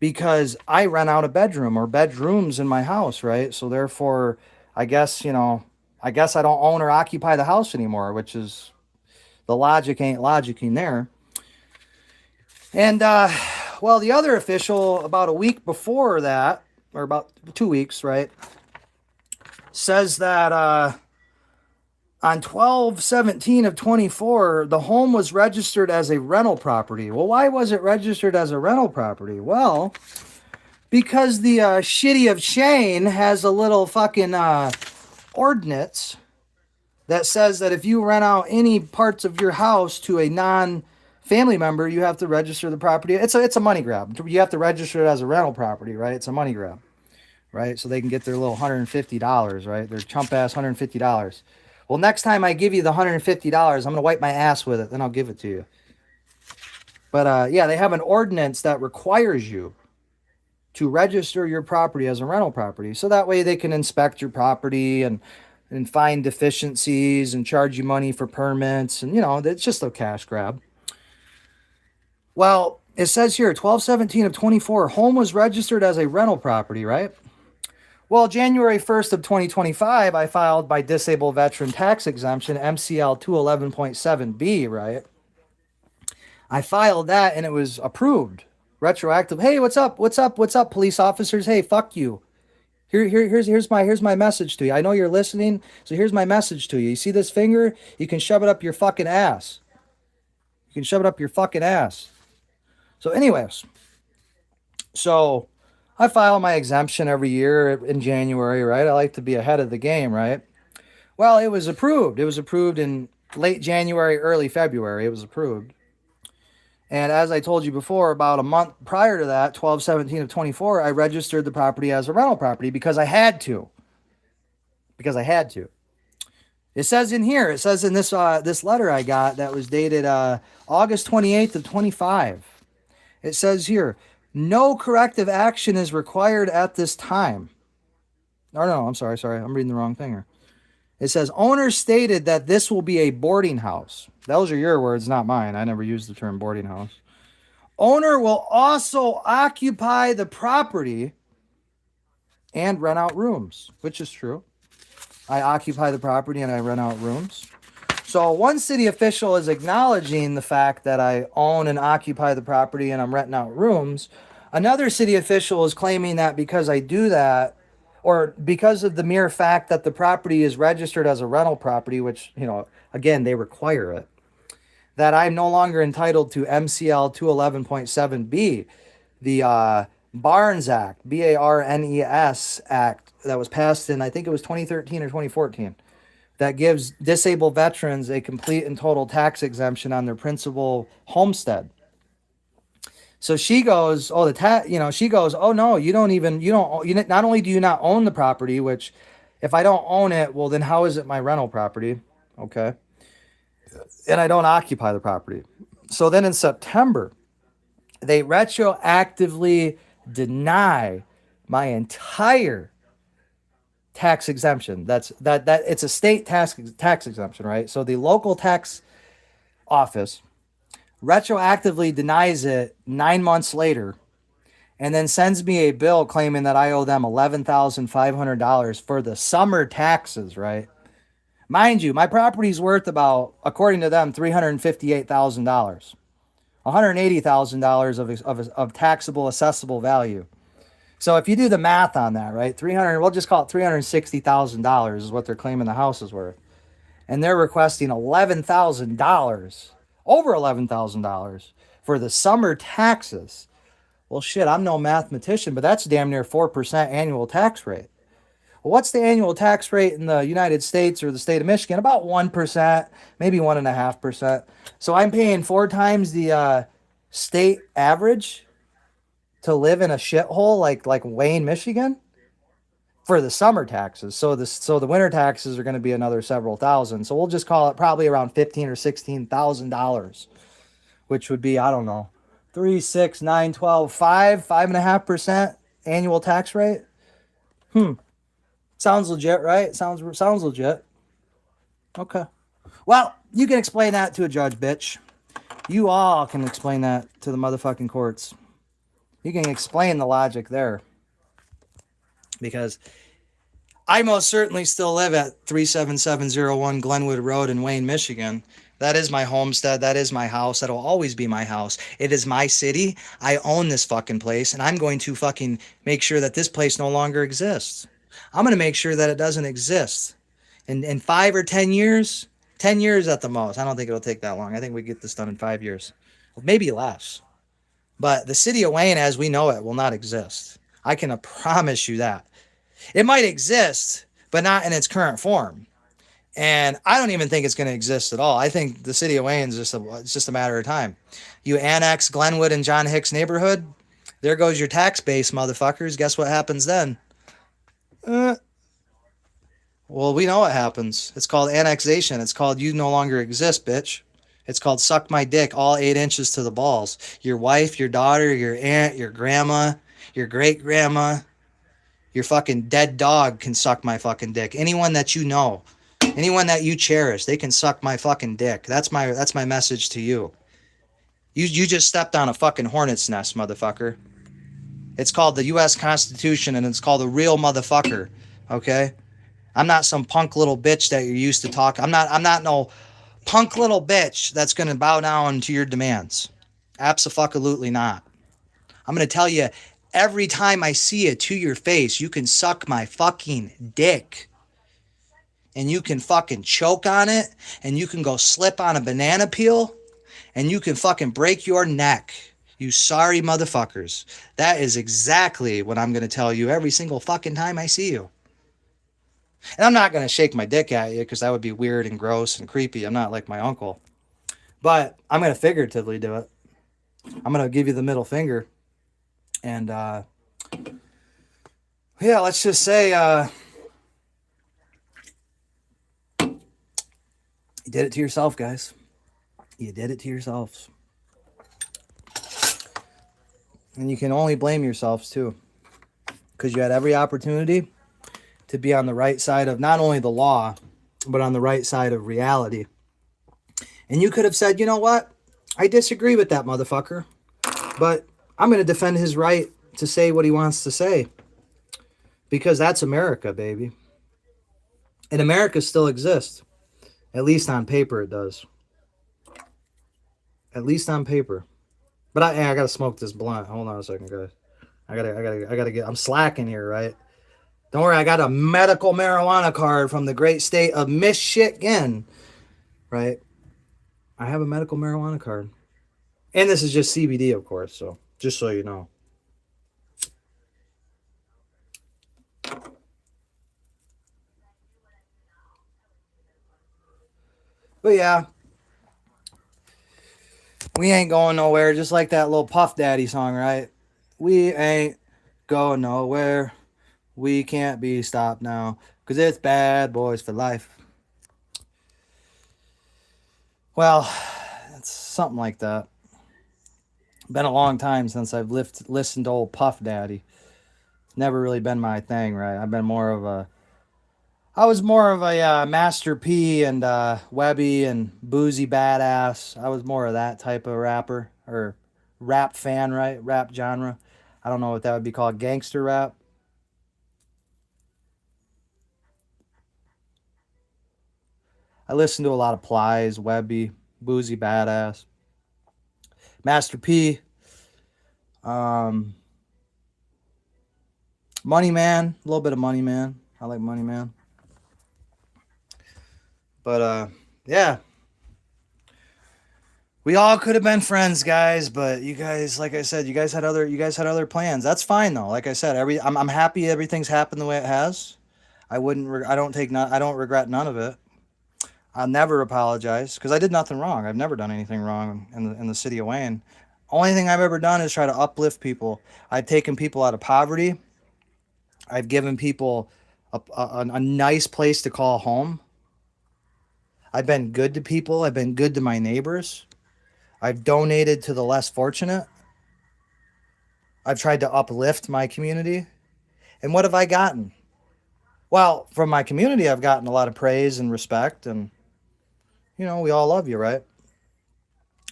Because I rent out a bedroom or bedrooms in my house, right? So therefore, I guess I don't own or occupy the house anymore, which is the logic ain't logicking there. And the other official about a week before that, or about 2 weeks, right, says that on 12/17 of 24, the home was registered as a rental property. Well, why was it registered as a rental property? Well, because the shitty of Shane has a little fucking ordinance that says that if you rent out any parts of your house to a non-family member, you have to register the property. It's a money grab. You have to register it as a rental property, right? It's a money grab, right? So they can get their little $150, right? Their chump ass $150. Well, next time I give you the $150, I'm going to wipe my ass with it. Then I'll give it to you. But they have an ordinance that requires you to register your property as a rental property. So that way they can inspect your property and find deficiencies and charge you money for permits. And, it's just a cash grab. Well, it says here, 12/17 of 24, home was registered as a rental property, right? Well, January 1st of 2025, I filed my disabled veteran tax exemption, MCL 211.7B, right? I filed that and it was approved. Retroactive. Hey, what's up? What's up? What's up, police officers? Hey, fuck you. Here's my message to you. I know you're listening, so here's my message to you. You see this finger? You can shove it up your fucking ass. You can shove it up your fucking ass. So anyways, I file my exemption every year in January, right? I like to be ahead of the game, right? Well, it was approved. It was approved in late January, early February. It was approved. And as I told you before, about a month prior to that, 12/17 of 24, I registered the property as a rental property because I had to. It says in here, it says in this letter I got that was dated August 28th of 25. It says here, no corrective action is required at this time. No, I'm sorry. I'm reading the wrong thing here. It says, owner stated that this will be a boarding house. Those are your words, not mine. I never used the term boarding house. Owner will also occupy the property and rent out rooms, which is true. I occupy the property and I rent out rooms. So one city official is acknowledging the fact that I own and occupy the property and I'm renting out rooms. Another city official is claiming that because I do that, or because of the mere fact that the property is registered as a rental property, which, again, they require it, that I'm no longer entitled to MCL 211.7B, the Barnes Act, Barnes Act that was passed in, I think it was 2013 or 2014, that gives disabled veterans a complete and total tax exemption on their principal homestead. So she goes, oh, she goes, oh no, not only do you not own the property, which if I don't own it, well, then how is it my rental property? Okay. And I don't occupy the property. So then in September, they retroactively deny my entire tax exemption. That it's a state tax exemption, right? So the local tax office retroactively denies it 9 months later, and then sends me a bill claiming that I owe them $11,500 for the summer taxes, right? Mind you, my property's worth about, according to them, $358,000, $180,000 of taxable assessable value. So if you do the math on that, right, we'll just call it $360,000 is what they're claiming the house is worth, and they're requesting $11,000, over $11,000 for the summer taxes. Well, shit, I'm no mathematician, but that's damn near 4% annual tax rate. Well, what's the annual tax rate in the United States or the state of Michigan? About 1%, maybe 1.5%. So I'm paying 4 times the state average to live in a shithole like Wayne, Michigan, for the summer taxes. So the winter taxes are going to be another several thousand. So we'll just call it probably around $15,000 or $16,000, which would be, I don't know, 3, 6, 9, 12, 5.5% annual tax rate. Sounds legit, right? Sounds legit. Okay. Well, you can explain that to a judge, bitch. You all can explain that to the motherfucking courts. You can explain the logic there. Because I most certainly still live at 37701 Glenwood Road in Wayne, Michigan. That is my homestead. That is my house. That'll always be my house. It is my city. I own this fucking place, and I'm going to fucking make sure that this place no longer exists. I'm going to make sure that it doesn't exist. In 5 or 10 years, 10 years at the most. I don't think it'll take that long. I think we get this done in 5 years. Maybe less. But the city of Wayne, as we know it, will not exist. I can promise you that. It might exist, but not in its current form. And I don't even think it's going to exist at all. I think the city of Wayne is it's just a matter of time. You annex Glenwood and John Hicks neighborhood, there goes your tax base, motherfuckers. Guess what happens then? Well, we know what happens. It's called annexation. It's called you no longer exist, bitch. It's called suck my dick all 8 inches to the balls. Your wife, your daughter, your aunt, your grandma, your great-grandma, your fucking dead dog can suck my fucking dick. Anyone that you know, anyone that you cherish, they can suck my fucking dick. That's my message to you. You just stepped on a fucking hornet's nest, motherfucker. It's called the U.S. Constitution, and it's called a real motherfucker, okay? I'm not some punk little bitch that you're used to talk. I'm not no punk little bitch that's going to bow down to your demands. Abso-fucking-lutely not. I'm going to tell you, every time I see it to your face, you can suck my fucking dick. And you can fucking choke on it, and you can go slip on a banana peel, and you can fucking break your neck. You sorry motherfuckers. That is exactly what I'm going to tell you every single fucking time I see you. And I'm not going to shake my dick at you because that would be weird and gross and creepy. I'm not like my uncle. But I'm going to figuratively do it. I'm going to give you the middle finger. And, yeah, let's just say, you did it to yourself, guys. You did it to yourselves. And you can only blame yourselves, too. Because you had every opportunity to be on the right side of not only the law, but on the right side of reality. And you could have said, you know what? I disagree with that motherfucker. But I'm going to defend his right to say what he wants to say. Because that's America, baby. And America still exists. At least on paper it does. At least on paper. But I gotta smoke this blunt. Hold on a second, guys. I gotta get. I'm slacking here, right? Don't worry. I got a medical marijuana card from the great state of Michigan, right? I have a medical marijuana card. And this is just CBD, of course, so just so you know. But yeah, we ain't going nowhere, just like that little Puff Daddy song, right? We ain't going nowhere. We can't be stopped now, because it's bad boys for life. Well, it's something like that. Been a long time since I've listened to old Puff Daddy. Never really been my thing, right? I was more of a Master P and Webby and Boozy Badass. I was more of that type of rapper or rap fan, right? Rap genre. I don't know what that would be called. Gangster rap. I listened to a lot of Plies, Webby, Boozy Badass, Master P, um, Money Man, a little bit of Money Man. I like Money Man. But yeah, we all could have been friends, guys. But you guys, like I said, you guys had other plans. That's fine though. Like I said, I'm happy everything's happened the way it has. I don't regret none of it. I'll never apologize because I did nothing wrong. I've never done anything wrong in the city of Wayne. Only thing I've ever done is try to uplift people. I've taken people out of poverty. I've given people a nice place to call home. I've been good to people. I've been good to my neighbors. I've donated to the less fortunate. I've tried to uplift my community. And what have I gotten? Well, from my community, I've gotten a lot of praise and respect. And, we all love you, right?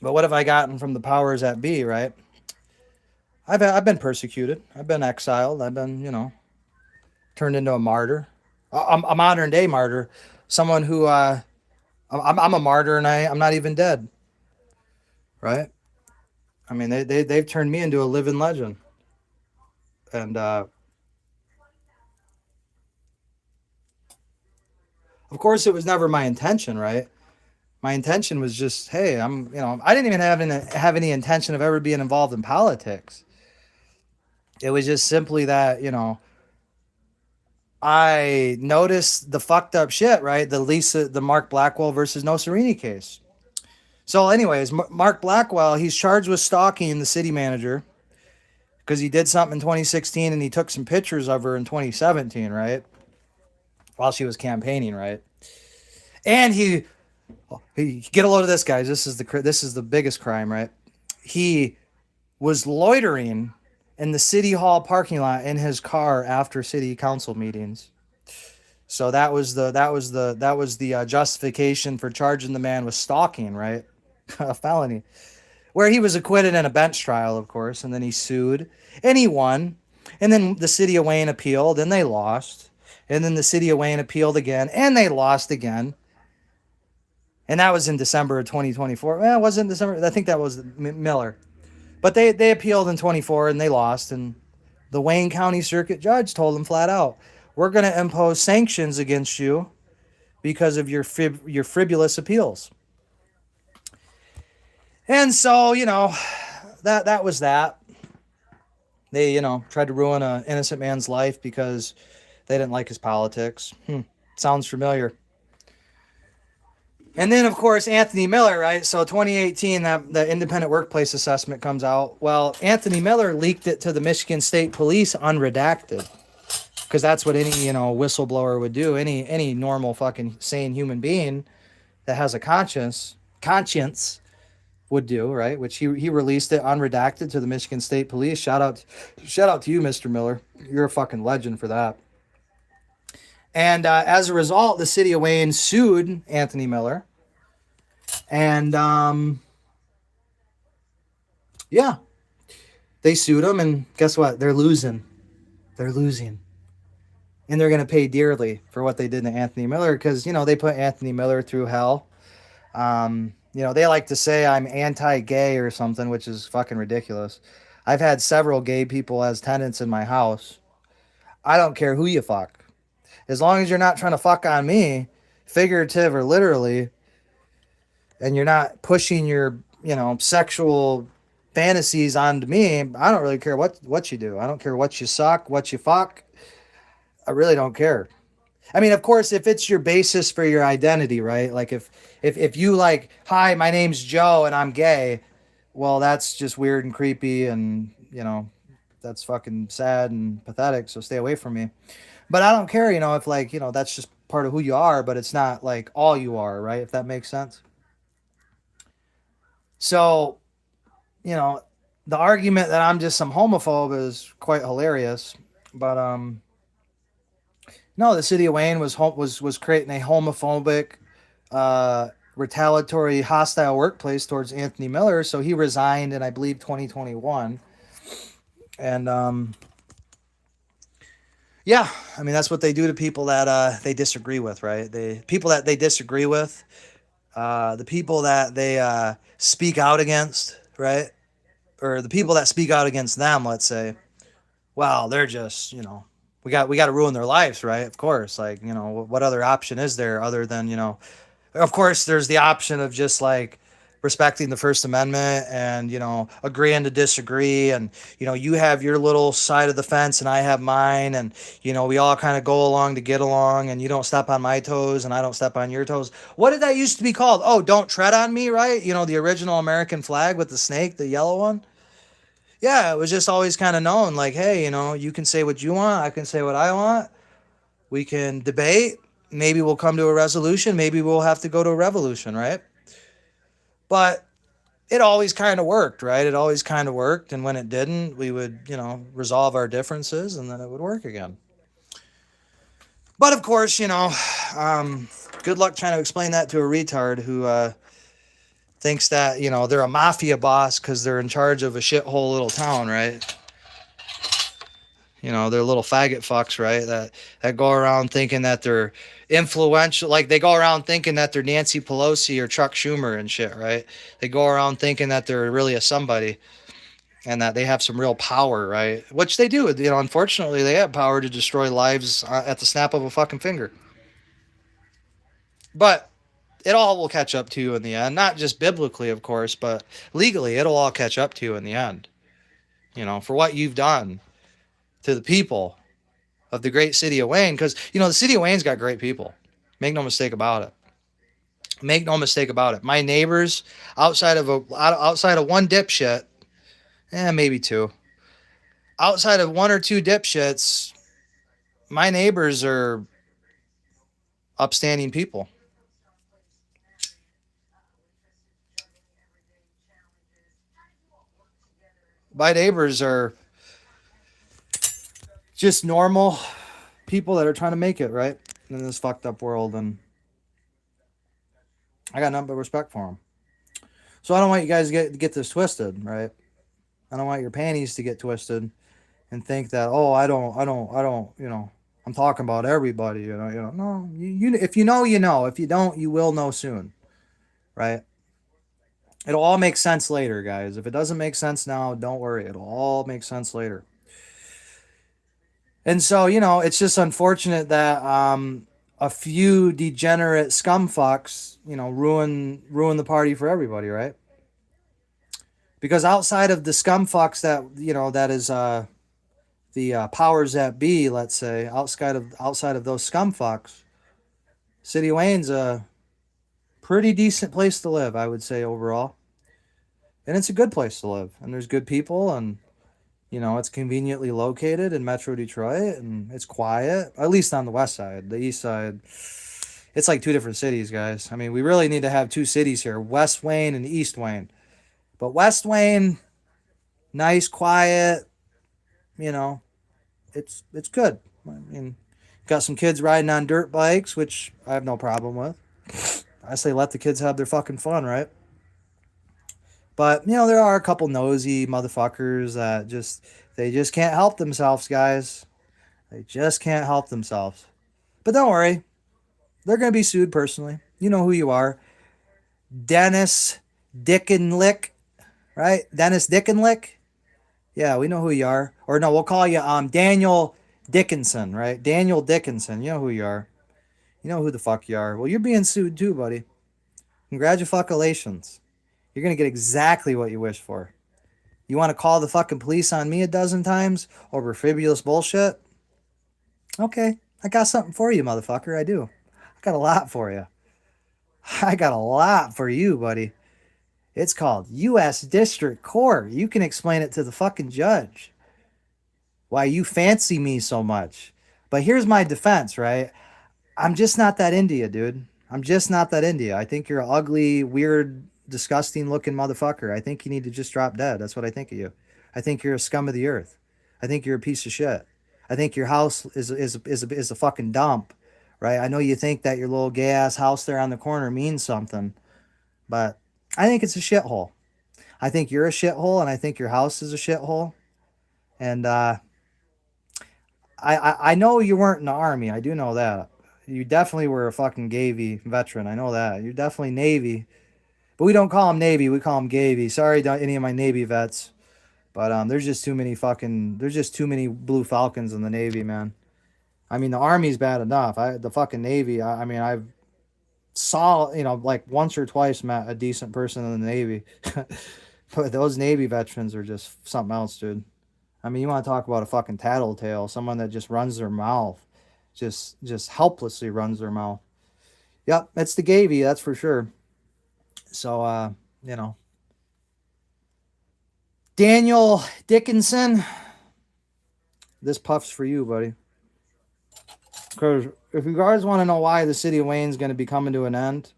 But what have I gotten from the powers that be, right? I've been persecuted. I've been exiled. I've been, turned into a martyr. A modern day martyr. Someone who, I'm a martyr and I'm not even dead, right? I mean, they've turned me into a living legend. And of course, it was never my intention, right? My intention was just, hey, I didn't even have any intention of ever being involved in politics. It was just simply that, I noticed the fucked up shit, right? The Mark Blackwell versus Nosarini case. So, anyways, Mark Blackwell, he's charged with stalking the city manager because he did something in 2016 and he took some pictures of her in 2017, right? While she was campaigning, right? And he get a load of this, guys. This is the biggest crime, right? He was loitering in the city hall parking lot in his car after city council meetings. So that was the justification for charging the man with stalking, right? A felony, where he was acquitted in a bench trial, of course, and then he sued and he won, and then the city of Wayne appealed and they lost, and then the city of Wayne appealed again and they lost again. And that was in December of 2024. Well, it wasn't December. I think that was Miller. But they appealed in 24 and they lost. And the Wayne County Circuit Judge told them flat out, we're going to impose sanctions against you because of your frivolous appeals. And so, that was that. They, tried to ruin an innocent man's life because they didn't like his politics. Sounds familiar. And then, of course, Anthony Miller, right? So 2018, the independent workplace assessment comes out. Well, Anthony Miller leaked it to the Michigan State Police unredacted, because that's what any, whistleblower would do. Any normal fucking sane human being that has a conscience would do, right? Which he released it unredacted to the Michigan State Police. Shout out to you, Mr. Miller. You're a fucking legend for that. And as a result, the city of Wayne sued Anthony Miller. And yeah, they sued him. And guess what? They're losing. And they're going to pay dearly for what they did to Anthony Miller because, they put Anthony Miller through hell. They like to say I'm anti-gay or something, which is fucking ridiculous. I've had several gay people as tenants in my house. I don't care who you fuck. As long as you're not trying to fuck on me, figurative or literally, and you're not pushing your, sexual fantasies onto me, I don't really care what you do. I don't care what you suck, what you fuck. I really don't care. I mean, of course, if it's your basis for your identity, right? Like if you like, hi, my name's Joe and I'm gay, well, that's just weird and creepy, and that's fucking sad and pathetic. So stay away from me. But I don't care, if like, that's just part of who you are, but it's not like all you are, right? If that makes sense. So, you know, the argument that I'm just some homophobe is quite hilarious. But no, the city of Wayne was creating a homophobic, retaliatory, hostile workplace towards Anthony Miller. So he resigned in, I believe, 2021. And yeah, I mean that's what they do to people that they disagree with, right? The people that they disagree with, the people that they speak out against, right? Or the people that speak out against them, let's say. Well, they're just, we got to ruin their lives, right? Of course, like, what other option is there other than, of course there's the option of just like respecting the First Amendment and, agreeing to disagree, and, you have your little side of the fence and I have mine, and, we all kind of go along to get along, and you don't step on my toes and I don't step on your toes. What did that used to be called? Oh, don't tread on me, right? The original American flag with the snake, the yellow one. Yeah, it was just always kind of known like, hey, you can say what you want, I can say what I want. We can debate. Maybe we'll come to a resolution. Maybe we'll have to go to a revolution, right? But it always kind of worked, right? It always kind of worked. And when it didn't, we would, resolve our differences and then it would work again. But of course, good luck trying to explain that to a retard who thinks that, they're a mafia boss because they're in charge of a shithole little town, right? They're little faggot fucks, right? That go around thinking that they're influential. Like they go around thinking that they're Nancy Pelosi or Chuck Schumer and shit, right? They go around thinking that they're really a somebody and that they have some real power, right? Which they do. Unfortunately, they have power to destroy lives at the snap of a fucking finger. But it all will catch up to you in the end. Not just biblically, of course, but legally, it'll all catch up to you in the end. For what you've done to the people of the great city of Wayne, because the city of Wayne's got great people. Make no mistake about it. Make no mistake about it. My neighbors, outside of one dipshit, maybe two, outside of one or two dipshits, my neighbors are upstanding people. My neighbors are just normal people that are trying to make it, right, in this fucked up world, and I got nothing but respect for them. So I don't want you guys to get this twisted, right? I don't want your panties to get twisted and think that, oh, I don't, I'm talking about everybody, no, if you know, if you don't, you will know soon, right? It'll all make sense later, guys. If it doesn't make sense now, don't worry, it'll all make sense later. And so, it's just unfortunate that a few degenerate scum fucks, ruin the party for everybody, right? Because outside of the scum fucks that is the powers that be, let's say, outside of those scum fucks, City of Wayne's a pretty decent place to live, I would say, overall. And it's a good place to live, and there's good people, and it's conveniently located in Metro Detroit, and it's quiet, at least on the west side. The east side, it's like two different cities, guys. I mean, we really need to have two cities here, West Wayne and East Wayne. But West Wayne, nice, quiet, it's good. I mean, got some kids riding on dirt bikes, which I have no problem with. I say let the kids have their fucking fun, right? But, there are a couple nosy motherfuckers that they just can't help themselves, guys. They just can't help themselves. But don't worry. They're going to be sued personally. You know who you are. Dennis Dickenlick, right? Dennis Dickenlick? Yeah, we know who you are. Or no, we'll call you Daniel Dickinson, right? Daniel Dickinson. You know who you are. You know who the fuck you are. Well, you're being sued too, buddy. Congratulations. You're going to get exactly what you wish for. You want to call the fucking police on me a dozen times over frivolous bullshit? Okay, I got something for you, motherfucker. I do. I got a lot for you. I got a lot for you, buddy. It's called U.S. District Court. You can explain it to the fucking judge why you fancy me so much. But here's my defense, right? I'm just not that into you, dude. I'm just not that into you. I think you're an ugly, weird, disgusting looking motherfucker. I think you need to just drop dead. That's what I think of you. I think you're a scum of the earth. I think you're a piece of shit. I think your house is a fucking dump, right? I know you think that your little gay ass house there on the corner means something, but I think it's a shithole. I think you're a shithole, and I think your house is a shithole. And I know you weren't in the army. I do know that. You definitely were a fucking Navy veteran. I know that. You're definitely Navy. But we don't call them Navy. We call them Gavy. Sorry to any of my Navy vets. But there's just too many Blue Falcons in the Navy, man. I mean, the Army's bad enough. The fucking Navy, I mean, I've saw, like once or twice met a decent person in the Navy. But those Navy veterans are just something else, dude. I mean, you want to talk about a fucking tattletale, someone that just runs their mouth. Just helplessly runs their mouth. Yep, it's the Gavy, that's for sure. So, Daniel Dickinson, this puff's for you, buddy. Because if you guys want to know why the city of Wayne's going to be coming to an end,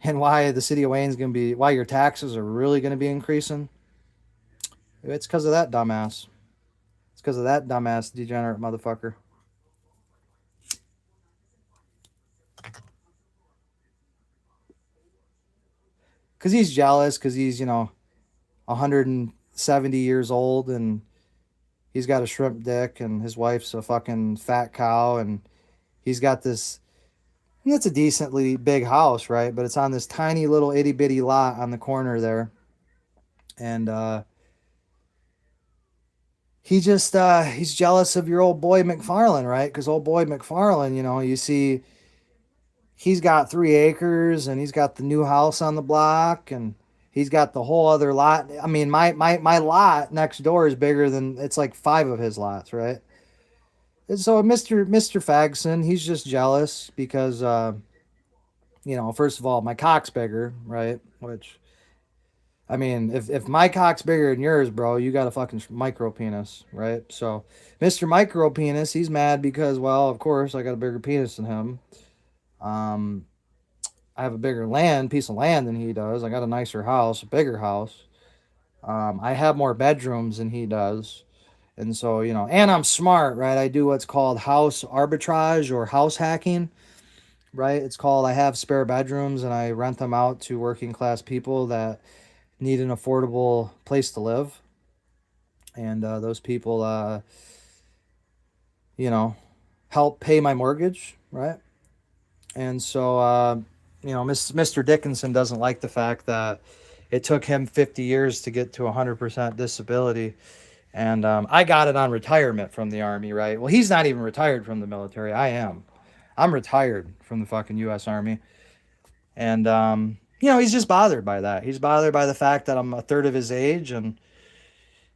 and why the city of Wayne's going to be, why your taxes are really going to be increasing, it's because of that dumbass. It's because of that dumbass degenerate motherfucker. Because he's jealous, because he's, 170 years old, and he's got a shrimp dick, and his wife's a fucking fat cow, and he's got this, it's a decently big house, right? But it's on this tiny little itty bitty lot on the corner there. And he's jealous of your old boy McFarland, right? Because old boy McFarland, you see, he's got 3 acres, and he's got the new house on the block, and he's got the whole other lot. I mean, my lot next door is bigger than, it's like 5 of his lots, right? And so Mr. Fagson, he's just jealous because, first of all, my cock's bigger, right? Which, I mean, if my cock's bigger than yours, bro, you got a fucking micro penis, right? So Mr. Micro Penis, he's mad because, well, of course, I got a bigger penis than him. I have a bigger piece of land than he does. I got a nicer house, a bigger house. I have more bedrooms than he does. And so, and I'm smart, right? I do what's called house arbitrage or house hacking, right? It's called, I have spare bedrooms and I rent them out to working class people that need an affordable place to live. And those people, help pay my mortgage, right? And so, Mr. Dickinson doesn't like the fact that it took him 50 years to get to 100% disability. And I got it on retirement from the Army, right? Well, he's not even retired from the military. I am. I'm retired from the fucking U.S. Army. And, he's just bothered by that. He's bothered by the fact that I'm a third of his age. And,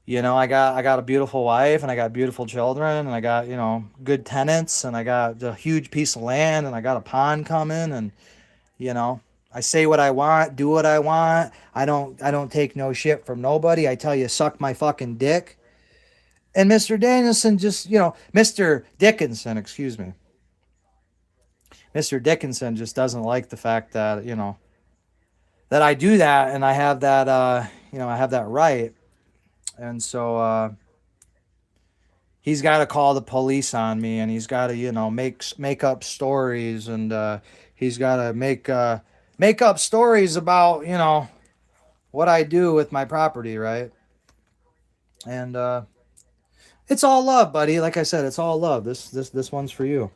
I got a beautiful wife, and I got beautiful children, and I got, good tenants, and I got a huge piece of land, and I got a pond coming, and, I say what I want, do what I want. I don't take no shit from nobody. I tell you, suck my fucking dick. And Mr. Danielson just, Mr. Dickinson, excuse me. Mr. Dickinson just doesn't like the fact that, that I do that, and I have that, I have that right. And so he's got to call the police on me, and he's got to, make up stories, and he's got to make up stories about, what I do with my property, right? And it's all love, buddy. Like I said, it's all love. This one's for you.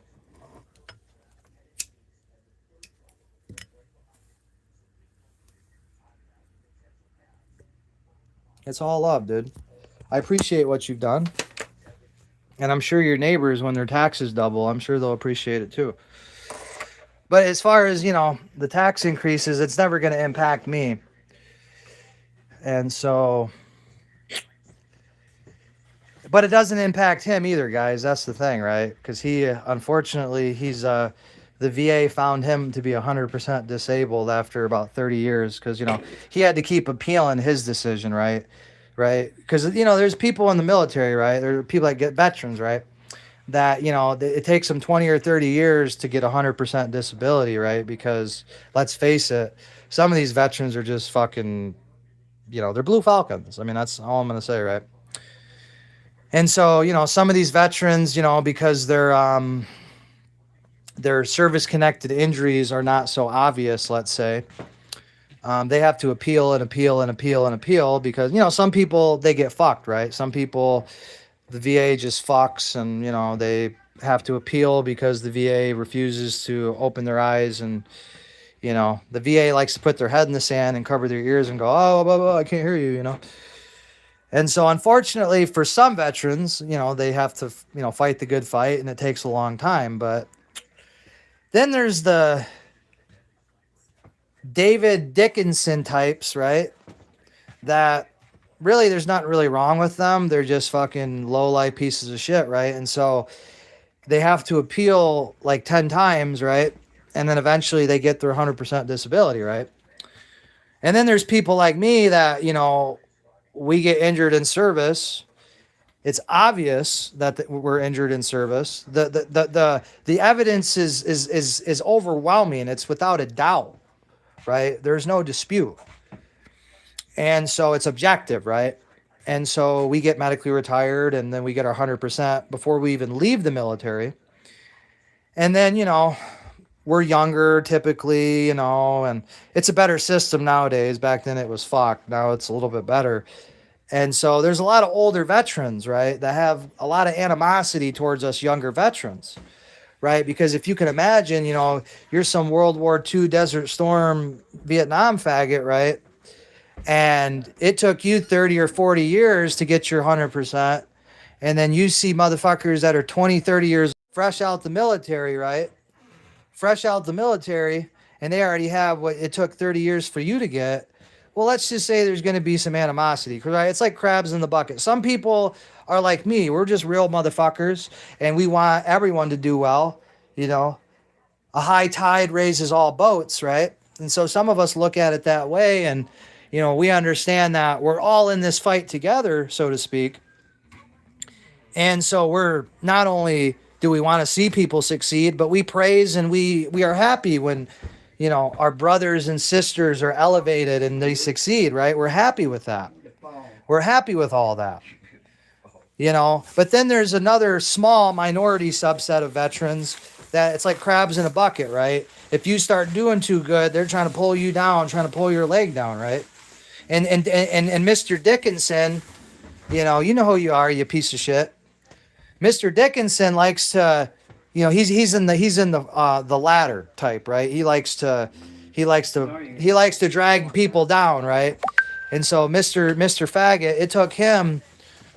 It's all love, dude. I appreciate what you've done. And I'm sure your neighbors, when their taxes double, I'm sure they'll appreciate it too. But as far as, the tax increases, it's never going to impact me. And so, but it doesn't impact him either, guys. That's the thing, right? Because unfortunately, the VA found him to be 100% disabled after about 30 years because, he had to keep appealing his decision, right? Right? Because, there's people in the military, right? There are people that get veterans, right? That, it takes them 20 or 30 years to get 100% disability, right? Because let's face it, some of these veterans are just fucking, they're Blue Falcons. I mean, that's all I'm going to say, right? And so, some of these veterans, because their service connected injuries are not so obvious, let's say, they have to appeal and appeal and appeal and appeal because, some people, they get fucked, right? Some people, the VA just fucks and, they have to appeal because the VA refuses to open their eyes and, the VA likes to put their head in the sand and cover their ears and go, oh, blah, blah, I can't hear you, And so, unfortunately, for some veterans, they have to, fight the good fight, and it takes a long time. But then there's the David Dickinson types, right? That really, there's nothing really wrong with them. They're just fucking low-life pieces of shit, right? And so they have to appeal like 10 times, right? And then eventually they get their 100% disability, right? And then there's people like me that, we get injured in service. It's obvious that we're injured in service. The evidence is overwhelming. It's without a doubt, right? There's no dispute. And so it's objective, right? And so we get medically retired and then we get our 100% before we even leave the military. And then, we're younger typically, and it's a better system nowadays. Back then it was fucked. Now it's a little bit better. And so there's a lot of older veterans, right, that have a lot of animosity towards us younger veterans, right? Because if you can imagine, you're some World War II Desert Storm Vietnam faggot, right? And it took you 30 or 40 years to get your 100%. And then you see motherfuckers that are 20, 30 years fresh out the military, right? Fresh out the military, and they already have what it took 30 years for you to get. Well, let's just say there's going to be some animosity, right? It's like crabs in the bucket. Some people are like me. We're just real motherfuckers, and we want everyone to do well. A high tide raises all boats, right? And so some of us look at it that way, and, we understand that we're all in this fight together, so to speak. And so we're not only do we want to see people succeed, but we praise and we are happy when, our brothers and sisters are elevated and they succeed, right? We're happy with that. We're happy with all that. But then there's another small minority subset of veterans that it's like crabs in a bucket, right? If you start doing too good, they're trying to pull you down, trying to pull your leg down, right? And Mr. Dickinson, you know who you are, you piece of shit. Mr. Dickinson likes to, he's in the ladder type, right? He likes to drag people down, right? And so Mr. Faggot, it took him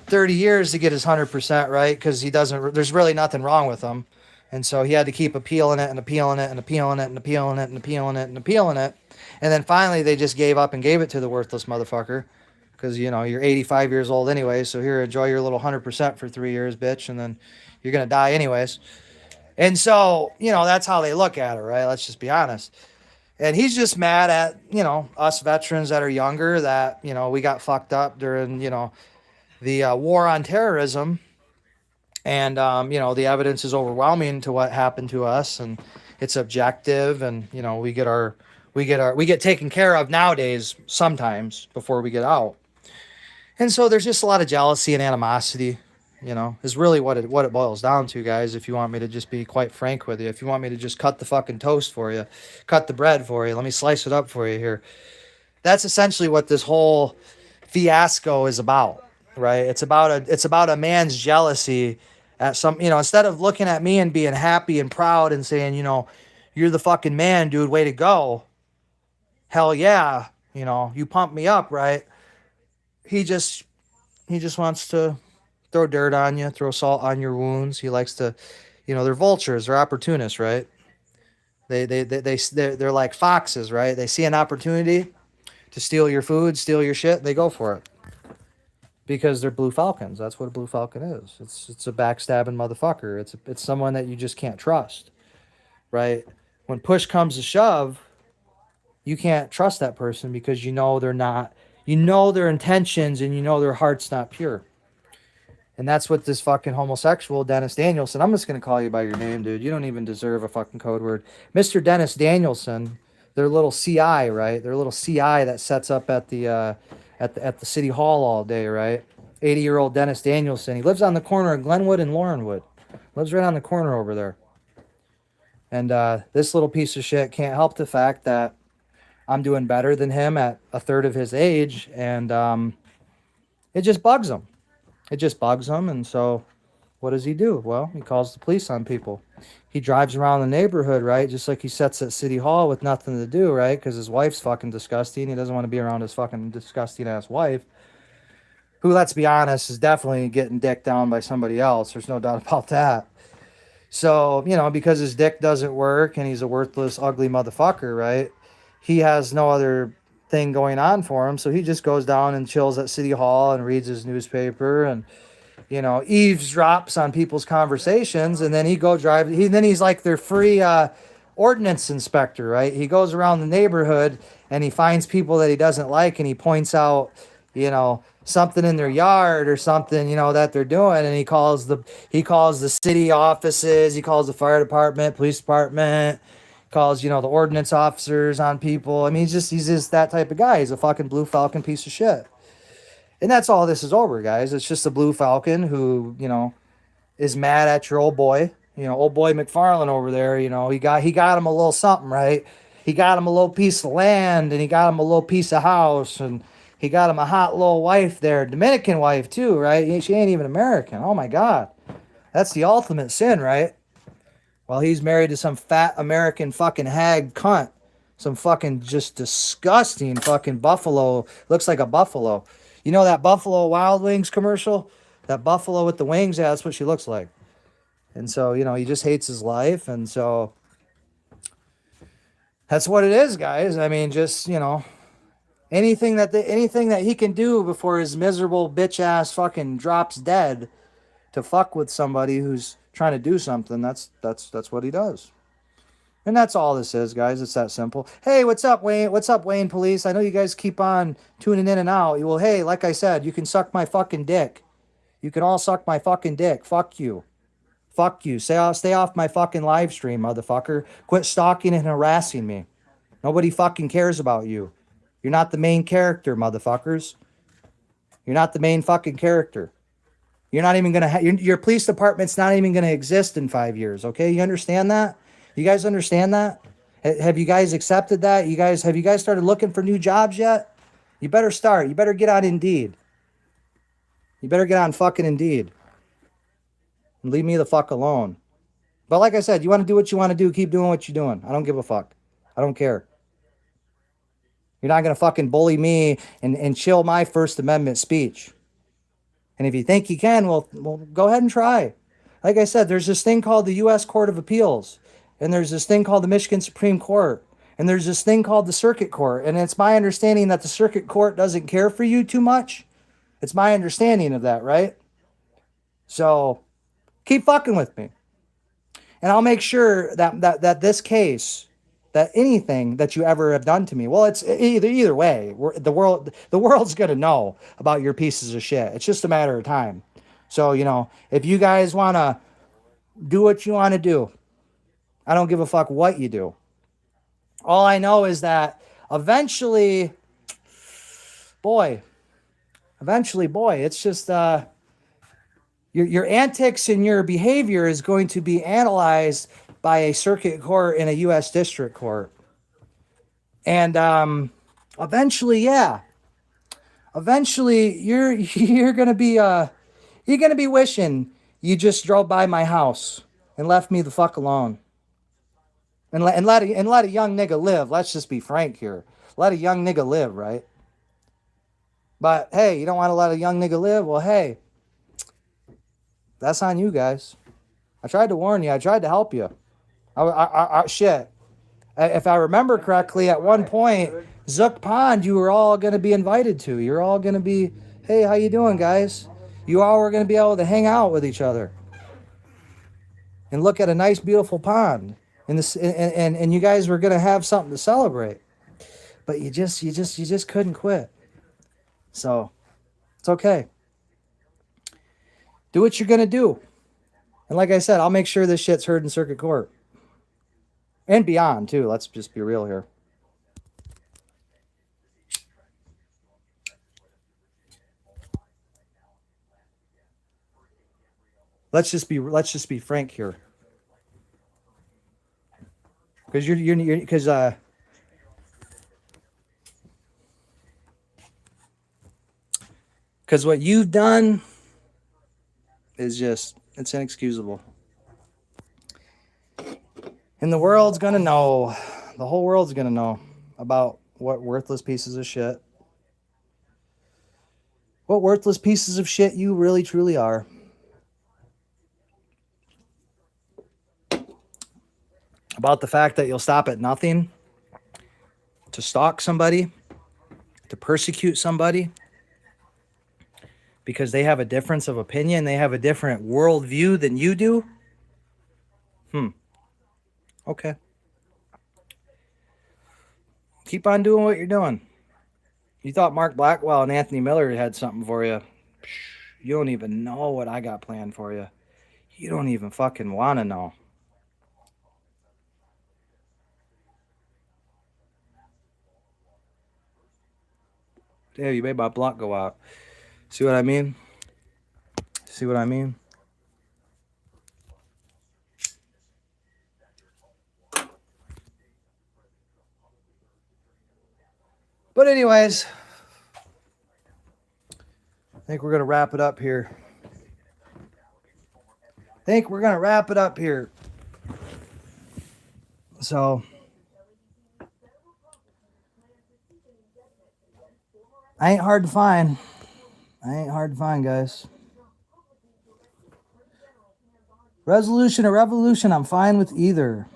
30 years to get his 100%, right? Because there's really nothing wrong with him. And so he had to keep appealing it and appealing it and appealing it and appealing it and appealing it and appealing it. And then finally they just gave up and gave it to the worthless motherfucker. Because, you're 85 years old anyway, so here, enjoy your little 100% for 3 years, bitch, and then you're going to die anyways. And so, that's how they look at it, right? Let's just be honest. And he's just mad at, us veterans that are younger that, we got fucked up during, the war on terrorism. And, the evidence is overwhelming to what happened to us, and it's objective, and, we get taken care of nowadays sometimes before we get out. And so there's just a lot of jealousy and animosity, is really what it boils down to, guys. If you want me to just be quite frank with you, if you want me to just cut the fucking toast for you, cut the bread for you, let me slice it up for you here. That's essentially what this whole fiasco is about, right? It's about a man's jealousy at some, instead of looking at me and being happy and proud and saying, you're the fucking man, dude, way to go. Hell yeah, you pump me up, right? He just wants to throw dirt on you, throw salt on your wounds. He likes to, they're vultures, they're opportunists, right? They're like foxes, right? They see an opportunity to steal your food, steal your shit, they go for it. Because they're blue falcons. That's what a blue falcon is. It's a backstabbing motherfucker. It's someone that you just can't trust, right? When push comes to shove, you can't trust that person because you know they're not, you know their intentions and you know their heart's not pure. And that's what this fucking homosexual Dennis Danielson, I'm just going to call you by your name, dude. You don't even deserve a fucking code word. Mr. Dennis Danielson, their little CI, right? Their little CI that sets up at the city hall all day, right? 80-year-old Dennis Danielson. He lives on the corner of Glenwood and Laurenwood. Lives right on the corner over there. And this little piece of shit can't help the fact that I'm doing better than him at a third of his age, and it just bugs him. It just bugs him, and so what does he do? Well, he calls the police on people. He drives around the neighborhood, right? Just like he sits at City Hall with nothing to do, right? Because his wife's fucking disgusting. He doesn't want to be around his fucking disgusting ass wife, who, let's be honest, is definitely getting dicked down by somebody else. There's no doubt about that. So, you know, because his dick doesn't work and he's a worthless, ugly motherfucker, right? He has no other thing going on for him. So he just goes down and chills at City Hall and reads his newspaper and, you know, eavesdrops on people's conversations. And then then he's like their free ordinance inspector, right? He goes around the neighborhood and he finds people that he doesn't like and he points out, you know, something in their yard or something, you know, that they're doing, and he calls the city offices, he calls the fire department, police department, calls, you know, the ordinance officers on people. I mean, he's just that type of guy. He's a fucking blue falcon piece of shit. And that's all this is over, guys. It's just a blue falcon who, you know, is mad at your old boy. You know, old boy McFarland over there, you know, he got him a little something, right? He got him a little piece of land and he got him a little piece of house and he got him a hot little wife there, Dominican wife too, right? She ain't even American. Oh my God. That's the ultimate sin, right? Well, he's married to some fat American fucking hag cunt. Some fucking just disgusting fucking buffalo. Looks like a buffalo. You know that Buffalo Wild Wings commercial? That buffalo with the wings? Yeah, that's what she looks like. And so, you know, he just hates his life. And so that's what it is, guys. I mean, just, you know, anything that he can do before his miserable bitch ass fucking drops dead to fuck with somebody who's trying to do something, that's what he does. And that's all this is, guys. It's that simple. Hey, what's up, Wayne? What's up, Wayne Police? I know you guys keep on tuning in and out. Well, hey, like I said, you can suck my fucking dick. You can all suck my fucking dick. Fuck you. Fuck you. Stay off my fucking live stream, motherfucker. Quit stalking and harassing me. Nobody fucking cares about you. You're not the main character, motherfuckers. You're not the main fucking character. You're not even going to your police department's not even going to exist in 5 years, okay? You understand that? You guys understand that? Have you guys accepted that? Have you guys started looking for new jobs yet? You better start. You better get on Indeed. You better get on fucking Indeed. And leave me the fuck alone. But like I said, you want to do what you want to do, keep doing what you're doing. I don't give a fuck. I don't care. You're not going to fucking bully me and chill my First Amendment speech. And if you think you can, well, go ahead and try. Like I said, there's this thing called the U.S. Court of Appeals. And there's this thing called the Michigan Supreme Court. And there's this thing called the Circuit Court. And it's my understanding that the Circuit Court doesn't care for you too much. It's my understanding of that, right? So keep fucking with me. And I'll make sure that this case, that anything that you ever have done to me, well, it's either way, the world's going to know about your pieces of shit. It's just a matter of time. So, you know, if you guys want to do what you want to do, I don't give a fuck what you do. All I know is that eventually, boy, it's just your antics and your behavior is going to be analyzed by a circuit court in a U.S. district court. And eventually you're gonna be wishing you just drove by my house and left me the fuck alone. And let a young nigga live. Let's just be frank here. Let a young nigga live, right? But hey, you don't want to let a young nigga live? Well, hey, that's on you guys. I tried to warn you. I tried to help you. Shit. If I remember correctly, at one point, Zook Pond, you were all going to be invited to. You're all going to be, hey, how you doing, guys? You all were going to be able to hang out with each other and look at a nice, beautiful pond. And you guys were going to have something to celebrate. But you just couldn't quit. So it's okay. Do what you're going to do. And like I said, I'll make sure this shit's heard in circuit court. And beyond, too. Let's just be real here. Let's just be frank here. Because because what you've done is just, it's inexcusable. And the world's gonna know, the whole world's gonna know about what worthless pieces of shit, what worthless pieces of shit you really truly are. About the fact that you'll stop at nothing to stalk somebody, to persecute somebody, because they have a difference of opinion, they have a different worldview than you do. Okay. Keep on doing what you're doing. You thought Mark Blackwell and Anthony Miller had something for you. You don't even know what I got planned for you. You don't even fucking want to know. Damn, you made my blunt go out. See what I mean? See what I mean? But anyways, I think we're going to wrap it up here. So, I ain't hard to find. Guys. Resolution or revolution, I'm fine with either.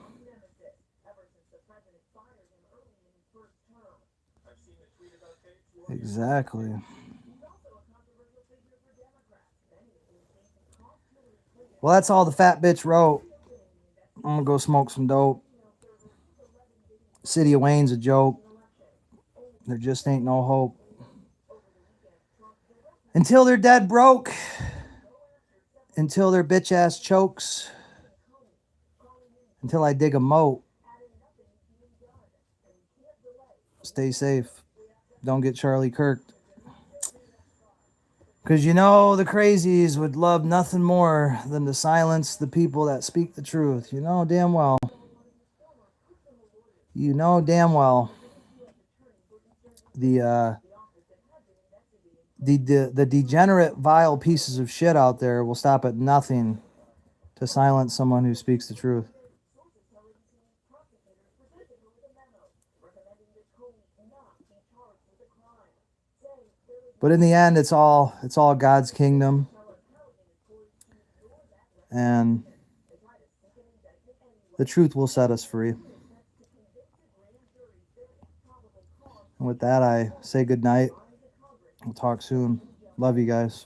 Exactly. Well, that's all the fat bitch wrote. I'm gonna go smoke some dope. City of Wayne's a joke. There just ain't no hope. Until they're dead broke. Until their bitch ass chokes. Until I dig a moat. Stay safe. Don't get Charlie Kirked. Because you know the crazies would love nothing more than to silence the people that speak the truth. You know damn well. The degenerate, vile pieces of shit out there will stop at nothing to silence someone who speaks the truth. But in the end, it's all God's kingdom. And the truth will set us free. And with that, I say good night. We'll talk soon. Love you guys.